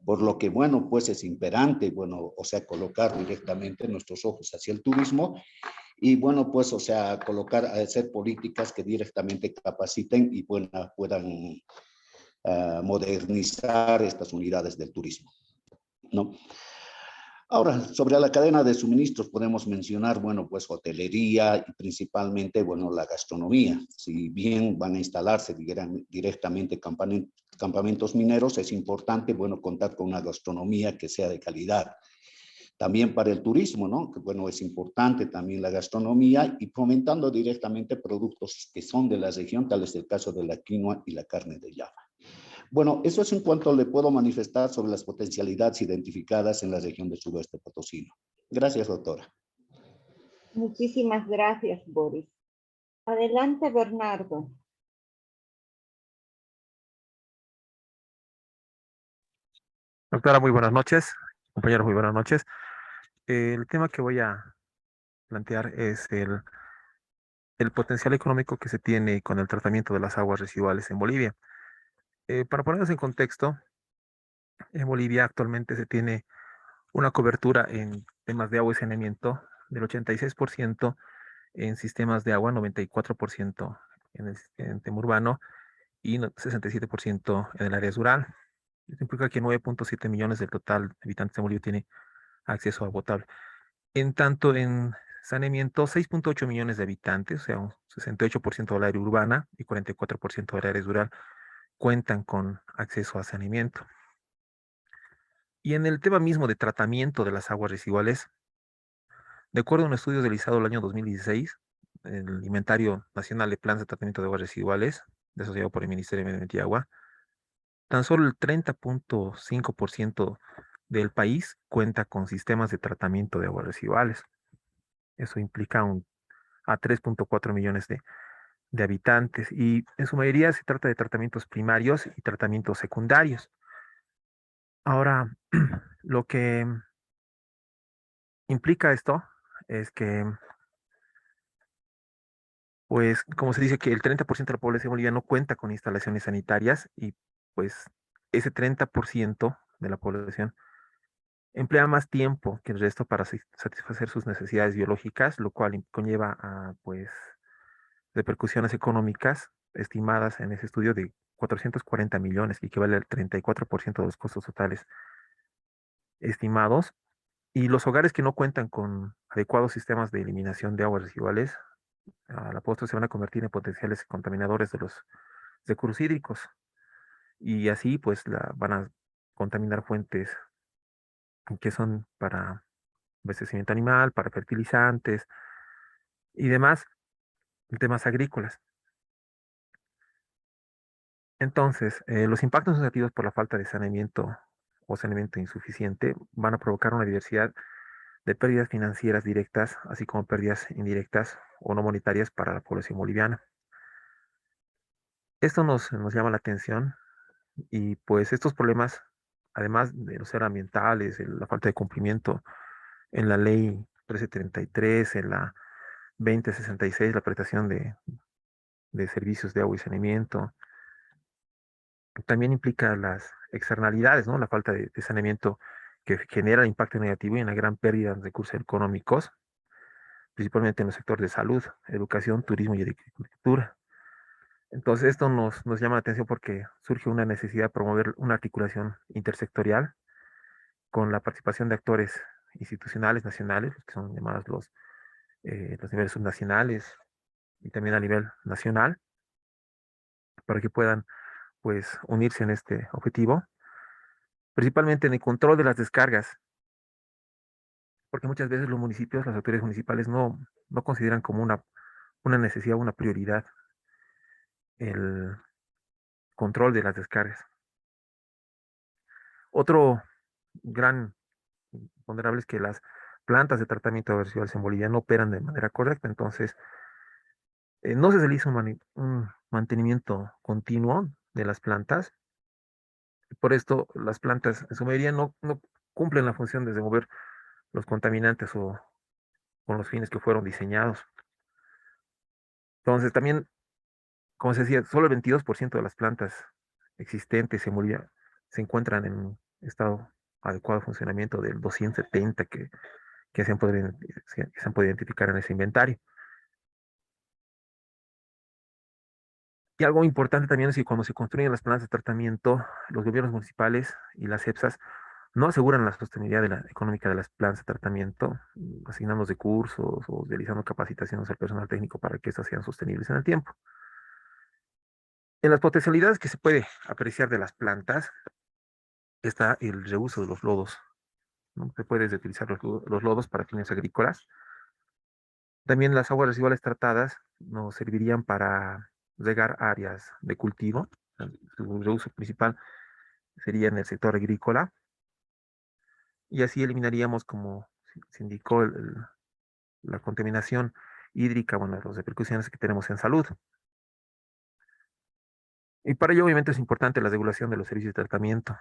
Por lo que, bueno, pues es imperante, bueno, o sea, colocar directamente nuestros ojos hacia el turismo y, bueno, pues, o sea, hacer políticas que directamente capaciten y puedan modernizar estas unidades del turismo, ¿no? Ahora, sobre la cadena de suministros podemos mencionar, bueno, pues hotelería y principalmente, bueno, la gastronomía. Si bien van a instalarse directamente campamentos mineros, es importante, bueno, contar con una gastronomía que sea de calidad. También para el turismo, ¿no? Que, bueno, es importante también la gastronomía y fomentando directamente productos que son de la región, tal es el caso de la quinoa y la carne de llama. Bueno, eso es en cuanto le puedo manifestar sobre las potencialidades identificadas en la región del suroeste potosino. Gracias, doctora. Muchísimas gracias, Boris. Adelante, Bernardo. Doctora, muy buenas noches. Compañeros, muy buenas noches. El tema que voy a plantear es el potencial económico que se tiene con el tratamiento de las aguas residuales en Bolivia. Para ponernos en contexto, en Bolivia actualmente se tiene una cobertura en temas de agua y saneamiento del 86% en sistemas de agua, 94% en tema urbano y 67% en el área rural. Esto implica que 9.7 millones del total de habitantes de Bolivia tiene acceso a agua potable. En tanto, en saneamiento, 6.8 millones de habitantes, o sea, un 68% del área urbana y 44% del área rural, cuentan con acceso a saneamiento. Y en el tema mismo de tratamiento de las aguas residuales, de acuerdo a un estudio realizado el año 2016, el Inventario Nacional de Planes de Tratamiento de Aguas Residuales, desarrollado por el Ministerio de Medio Ambiente y Agua, tan solo el 30.5% del país cuenta con sistemas de tratamiento de aguas residuales. Eso implica a 3.4 millones de habitantes y en su mayoría se trata de tratamientos primarios y tratamientos secundarios. Ahora, lo que implica esto es que, pues, como se dice que el 30% de la población boliviana no cuenta con instalaciones sanitarias y pues ese 30% de la población emplea más tiempo que el resto para satisfacer sus necesidades biológicas, lo cual conlleva a, pues, repercusiones económicas estimadas en ese estudio de 440 millones, que equivale al 34% de los costos totales estimados. Y los hogares que no cuentan con adecuados sistemas de eliminación de aguas residuales, a la postre se van a convertir en potenciales contaminadores de los recursos hídricos. Y así, pues, van a contaminar fuentes que son para abastecimiento animal, para fertilizantes y demás temas agrícolas. Entonces, los impactos negativos por la falta de saneamiento o saneamiento insuficiente van a provocar una diversidad de pérdidas financieras directas, así como pérdidas indirectas o no monetarias para la población boliviana. Esto nos llama la atención y pues estos problemas, además de los ser ambientales, la falta de cumplimiento en la ley 1333, en la 2066, la prestación de servicios de agua y saneamiento, también implica las externalidades, ¿no? La falta de saneamiento que genera impacto negativo y una gran pérdida de recursos económicos, principalmente en los sectores de salud, educación, turismo y agricultura. Entonces, esto nos llama la atención porque surge una necesidad de promover una articulación intersectorial con la participación de actores institucionales, nacionales, que son llamados los niveles subnacionales y también a nivel nacional, para que puedan, pues, unirse en este objetivo, principalmente en el control de las descargas, porque muchas veces los municipios, las autoridades municipales no consideran como una necesidad, una prioridad el control de las descargas. Otro gran ponderable es que las plantas de tratamiento de aguas residuales en Bolivia no operan de manera correcta, entonces No se realiza un mantenimiento continuo de las plantas. Por esto, las plantas en su mayoría no cumplen la función de remover los contaminantes o con los fines que fueron diseñados. Entonces, también, como se decía, solo el 22% de las plantas existentes en Bolivia se encuentran en un estado adecuado de funcionamiento del 270 que se han podido identificar en ese inventario. Y algo importante también es que cuando se construyen las plantas de tratamiento, los gobiernos municipales y las EPSAs no aseguran la sostenibilidad económica de las plantas de tratamiento, asignando recursos o realizando capacitaciones al personal técnico para que estas sean sostenibles en el tiempo. En las potencialidades que se puede apreciar de las plantas está el reuso de los lodos, ¿no? Se puede reutilizar los lodos para fines agrícolas. También las aguas residuales tratadas nos servirían para regar áreas de cultivo. Su reuso principal sería en el sector agrícola. Y así eliminaríamos, como se indicó, la contaminación hídrica, bueno, las repercusiones que tenemos en salud. Y para ello, obviamente, es importante la regulación de los servicios de tratamiento.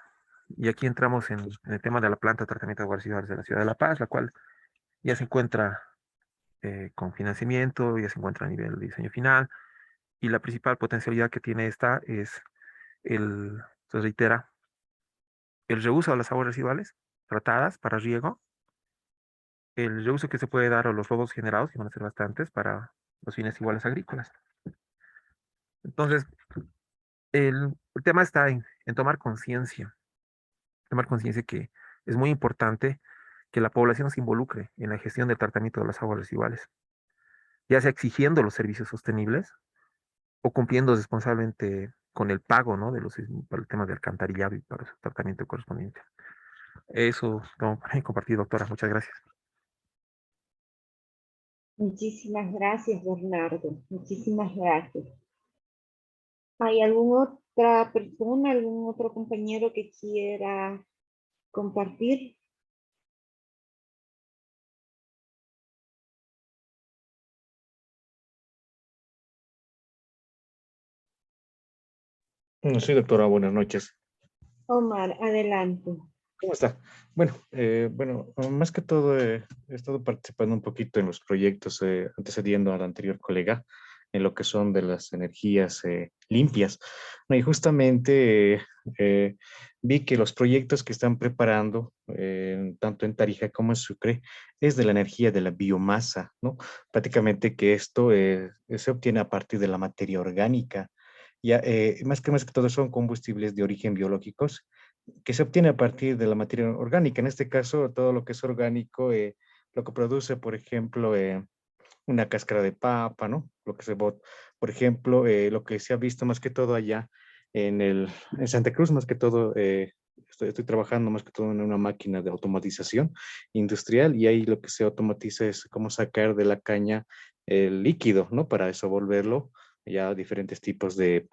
Y aquí entramos en el tema de la planta de tratamiento de aguas residuales de la ciudad de La Paz, la cual ya se encuentra con financiamiento, ya se encuentra a nivel de diseño final. Y la principal potencialidad que tiene esta es se reitera, el reuso de las aguas residuales tratadas para riego, el reuso que se puede dar a los lodos generados, que van a ser bastantes, para los fines iguales agrícolas. Entonces, el tema está en tomar conciencia que es muy importante que la población se involucre en la gestión del tratamiento de las aguas residuales, ya sea exigiendo los servicios sostenibles o cumpliendo responsablemente con el pago, ¿no? Para el tema de alcantarillado y para su tratamiento correspondiente. Eso tengo para compartir, doctora. Muchas gracias. Muchísimas gracias, Bernardo. Muchísimas gracias. ¿Hay alguna otra persona, algún otro compañero que quiera compartir? Sí, doctora, buenas noches. Omar, adelante. ¿Cómo está? Bueno, más que todo he estado participando un poquito en los proyectos antecediendo al anterior colega en lo que son de las energías limpias. No, y justamente vi que los proyectos que están preparando, tanto en Tarija como en Sucre, es de la energía de la biomasa, ¿no? Prácticamente que esto se obtiene a partir de la materia orgánica. Ya, más que todo son combustibles de origen biológicos que se obtiene a partir de la materia orgánica. En este caso, todo lo que es orgánico, lo que produce, por ejemplo, una cáscara de papa, ¿no? Lo que se bota, por ejemplo, lo que se ha visto más que todo allá en Santa Cruz, más que todo, estoy trabajando más que todo en una máquina de automatización industrial y ahí lo que se automatiza es cómo sacar de la caña el líquido, ¿no? Para eso volverlo ya a diferentes tipos de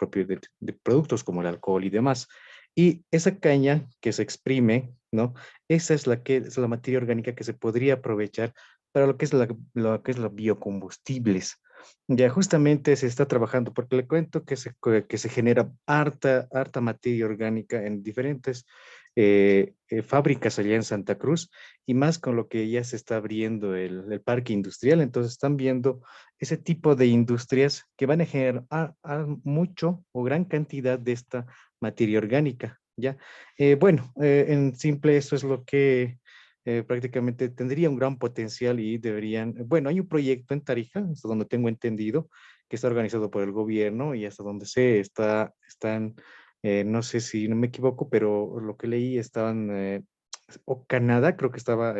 productos como el alcohol y demás. Y esa caña que se exprime, ¿no? Esa es la materia orgánica que se podría aprovechar para lo que es lo que es los biocombustibles. Ya justamente se está trabajando, porque le cuento que se genera harta materia orgánica en diferentes fábricas allá en Santa Cruz, y más con lo que ya se está abriendo el parque industrial. Entonces están viendo ese tipo de industrias que van a generar mucho o gran cantidad de esta materia orgánica, ¿ya? En simple eso es lo que prácticamente tendría un gran potencial y deberían, bueno, hay un proyecto en Tarija, hasta donde tengo entendido, que está organizado por el gobierno y hasta donde están, no sé si no me equivoco, pero lo que leí estaban, o Canadá creo que estaba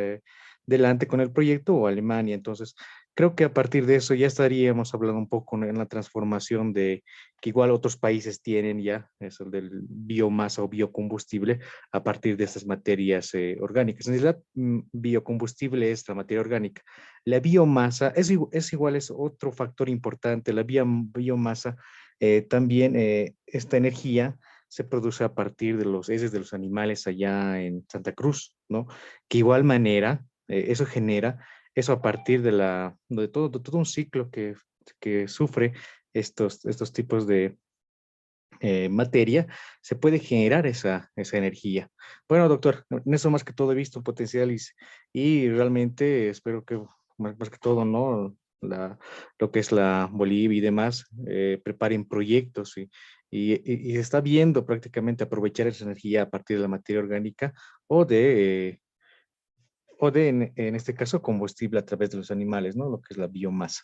delante con el proyecto, o Alemania. Entonces creo que a partir de eso ya estaríamos hablando un poco en la transformación de que igual otros países tienen ya, eso del biomasa o biocombustible a partir de estas materias orgánicas. En realidad, biocombustible es la materia orgánica. La biomasa es otro factor importante. La biomasa también, esta energía se produce a partir de los heces de los animales allá en Santa Cruz, ¿no? Que igual manera, eso genera eso a partir de todo un ciclo que que sufre estos tipos de materia, se puede generar esa energía. Bueno, doctor, en eso más que todo he visto un potencial y realmente espero que más que todo, ¿no? Lo que es la Bolivia y demás, preparen proyectos y se está viendo prácticamente aprovechar esa energía a partir de la materia orgánica o en este caso, combustible a través de los animales, ¿no? Lo que es la biomasa.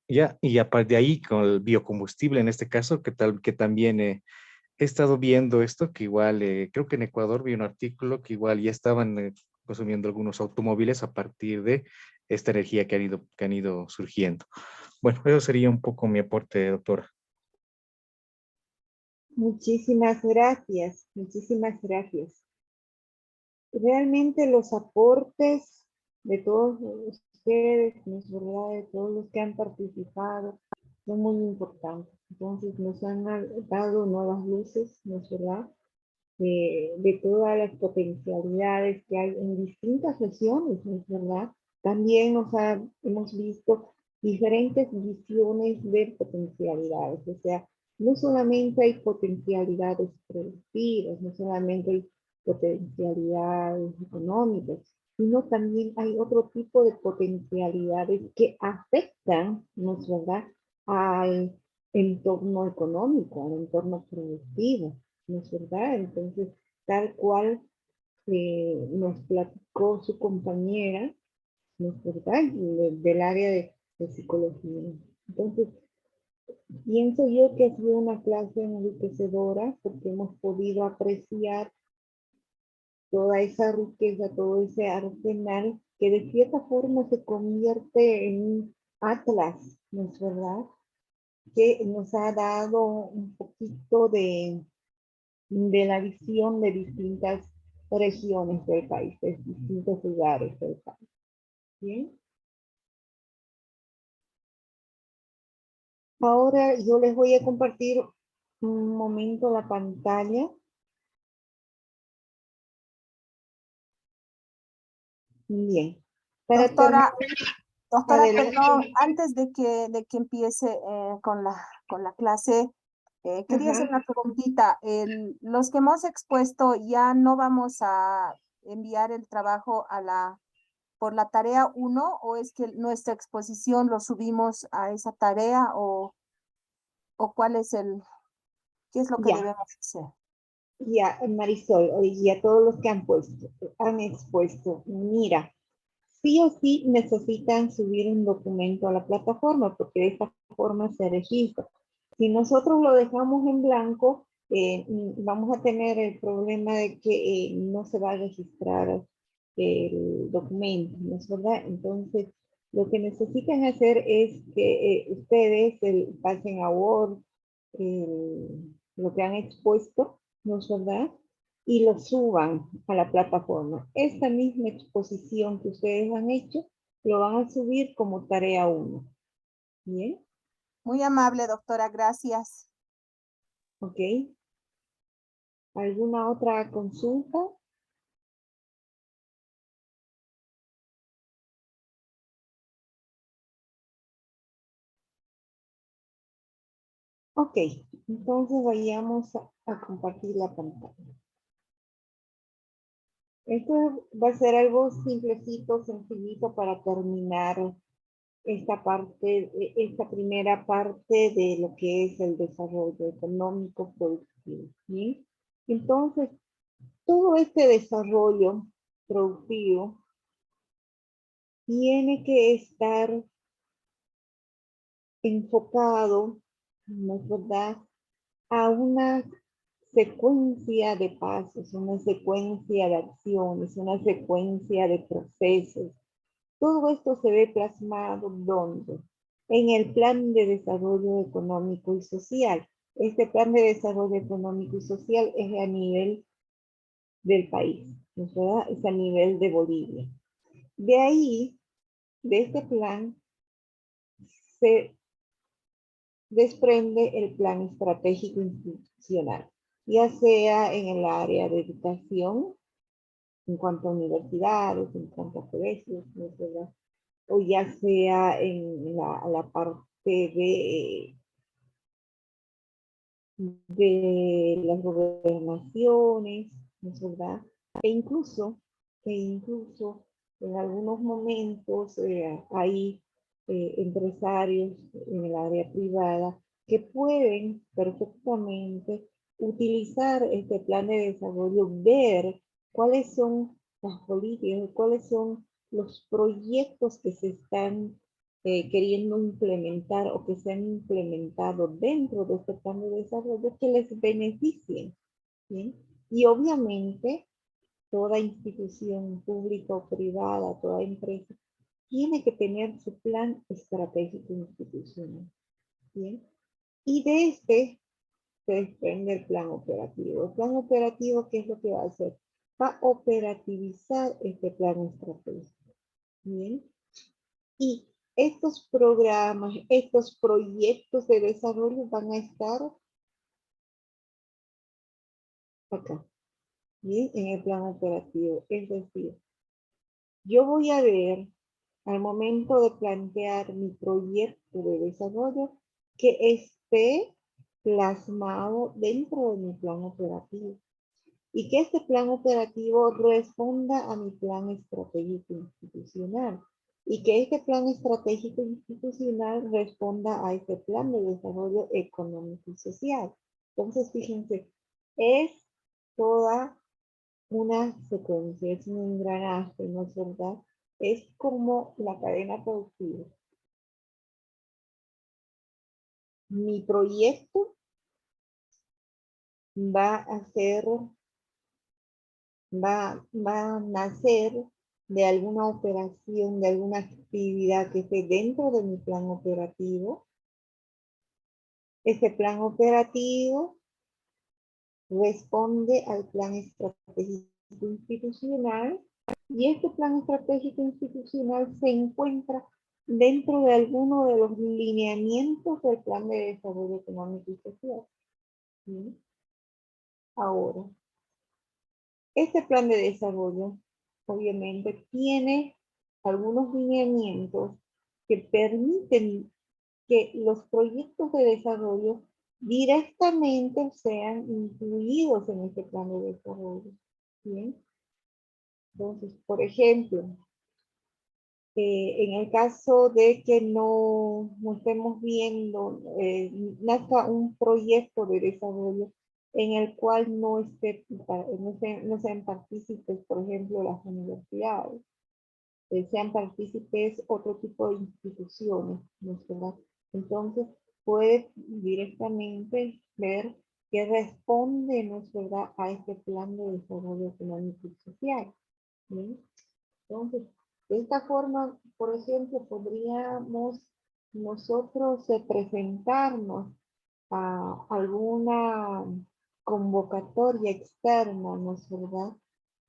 Ya, y aparte de ahí, con el biocombustible en este caso, que también he estado viendo esto, que igual, creo que en Ecuador vi un artículo que igual ya estaban consumiendo algunos automóviles a partir de esta energía que han ido surgiendo. Bueno, eso sería un poco mi aporte, doctora. Muchísimas gracias, muchísimas gracias. Realmente los aportes de todos ustedes, ¿no es verdad? De todos los que han participado, son muy importantes. Entonces nos han dado nuevas luces, ¿no es verdad? De todas las potencialidades que hay en distintas regiones, ¿no es verdad? También hemos visto diferentes visiones de potencialidades, o sea, no solamente hay potencialidades productivas, no solamente hay potencialidades económicas, sino también hay otro tipo de potencialidades que afectan, ¿no es verdad?, al entorno económico, al entorno productivo, ¿no es verdad? Entonces, tal cual nos platicó su compañera, ¿no es verdad?, del área de psicología. Entonces, pienso yo que ha sido una clase enriquecedora porque hemos podido apreciar toda esa riqueza, todo ese arsenal que de cierta forma se convierte en un atlas, ¿no es verdad?, que nos ha dado un poquito de la visión de distintas regiones del país, de distintos lugares del país. ¿Bien? Ahora yo les voy a compartir un momento la pantalla. Bien. Doctora, perdón, antes de que empiece con la clase, quería hacer una preguntita. Los que hemos expuesto, ¿ya no vamos a enviar el trabajo por la tarea 1 o es que nuestra exposición lo subimos a esa tarea o cuál es qué es lo que debemos hacer? Ya, Marisol, y a todos los que han expuesto, mira, sí o sí necesitan subir un documento a la plataforma porque de esta forma se registra. Si nosotros lo dejamos en blanco, vamos a tener el problema de que no se va a registrar el documento, ¿no es verdad? Entonces, lo que necesitan hacer es que ustedes pasen a Word lo que han expuesto, ¿no es verdad?, y lo suban a la plataforma. Esta misma exposición que ustedes han hecho, lo van a subir como tarea 1. ¿Bien? Muy amable, doctora, gracias. Ok. ¿Alguna otra consulta? Ok, entonces vayamos a compartir la pantalla. Esto va a ser algo simplecito, sencillito para terminar esta primera parte de lo que es el desarrollo económico productivo. ¿Sí? Entonces, todo este desarrollo productivo tiene que estar enfocado, ¿no es verdad?, a una secuencia de pasos, una secuencia de acciones, una secuencia de procesos. Todo esto se ve plasmado ¿dónde? En el Plan de Desarrollo Económico y Social. Este Plan de Desarrollo Económico y Social es a nivel del país, ¿no es verdad? Es a nivel de Bolivia. De ahí, de este plan, se desprende el plan estratégico institucional, ya sea en el área de educación, en cuanto a universidades, en cuanto a colegios, ¿no es verdad?, o ya sea en la parte de las gobernaciones, ¿no es verdad? E incluso en algunos momentos hay empresarios en el área privada que pueden perfectamente utilizar este plan de desarrollo, ver cuáles son las políticas, cuáles son los proyectos que se están queriendo implementar o que se han implementado dentro de este plan de desarrollo que les beneficien. ¿Bien? Y obviamente toda institución pública o privada, toda empresa, tiene que tener su plan estratégico institucional. ¿Bien? Y de este se desprende el plan operativo. El plan operativo, ¿qué es lo que va a hacer? Va a operativizar este plan estratégico. ¿Bien? Y estos programas, estos proyectos de desarrollo van a estar acá, ¿bien? En el plan operativo. Es decir, yo voy a ver al momento de plantear mi proyecto de desarrollo que esté plasmado dentro de mi plan operativo y que este plan operativo responda a mi plan estratégico institucional y que este plan estratégico institucional responda a este plan de desarrollo económico y social. Entonces, fíjense, es toda una secuencia, es un engranaje, ¿no es verdad? Es como la cadena productiva. Mi proyecto va a nacer de alguna operación, de alguna actividad que esté dentro de mi plan operativo. Este plan operativo responde al plan estratégico institucional y este plan estratégico institucional se encuentra dentro de alguno de los lineamientos del plan de desarrollo económico y social. ¿Sí? Ahora, este plan de desarrollo obviamente tiene algunos lineamientos que permiten que los proyectos de desarrollo directamente sean incluidos en este plan de desarrollo. ¿Bien? Entonces, por ejemplo, en el caso de que no estemos viendo, nazca un proyecto de desarrollo en el cual no sean partícipes, por ejemplo, las universidades, sean partícipes otro tipo de instituciones, ¿no es verdad? Entonces, puede directamente ver qué responde, ¿no es verdad?, a este plan de desarrollo económico y social. ¿Sí? Entonces, de esta forma, por ejemplo, podríamos nosotros presentarnos a alguna convocatoria externa, ¿no es verdad?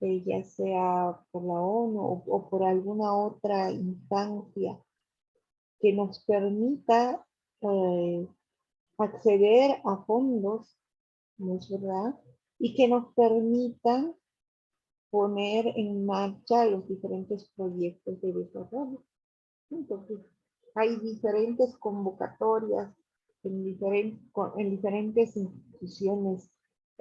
Ya sea por la ONU o por alguna otra instancia que nos permita acceder a fondos, ¿no es verdad? Y que nos permitan poner en marcha los diferentes proyectos de desarrollo. Entonces, hay diferentes convocatorias en diferentes instituciones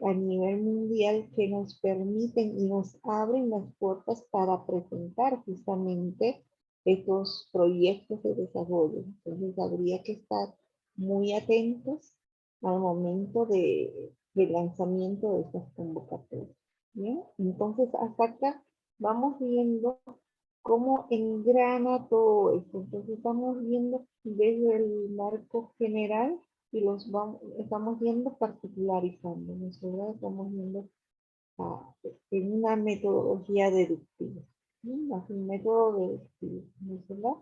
a nivel mundial que nos permiten y nos abren las puertas para presentar justamente estos proyectos de desarrollo. Entonces, habría que estar muy atentos al momento del lanzamiento de estas convocatorias. ¿Bien? Entonces, hasta acá vamos viendo cómo engrana todo esto. Entonces, estamos viendo desde el marco general y estamos viendo particularizando, ¿no es verdad? Estamos viendo en una metodología deductiva, ¿no? Un método deductivo, ¿no es verdad?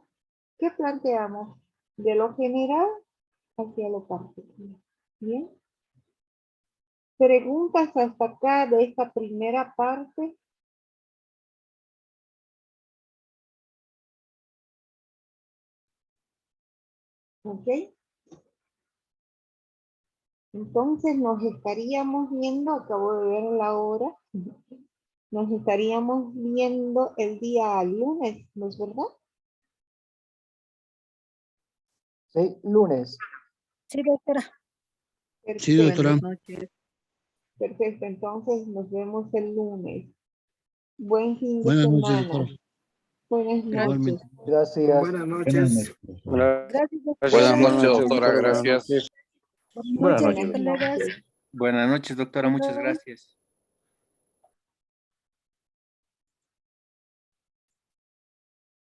¿Qué planteamos? De lo general hacia lo particular. ¿Bien? Preguntas hasta acá de esta primera parte. ¿Ok? Entonces nos estaríamos viendo, acabo de ver la hora, nos estaríamos viendo el día lunes, ¿no es verdad? Sí, lunes. Sí, doctora. Sí, doctora. Buenas noches. Perfecto, entonces nos vemos el lunes. Buen fin de Buenas noches, semana. doctora. Buenas noches. Igualmente. Gracias. Buenas noches. Gracias, doctora. Buenas noches, noches, doctora. doctora. Gracias. Buenas Buenas noches. noches, colegas. Buenas noches, doctora. Muchas Perdón. gracias.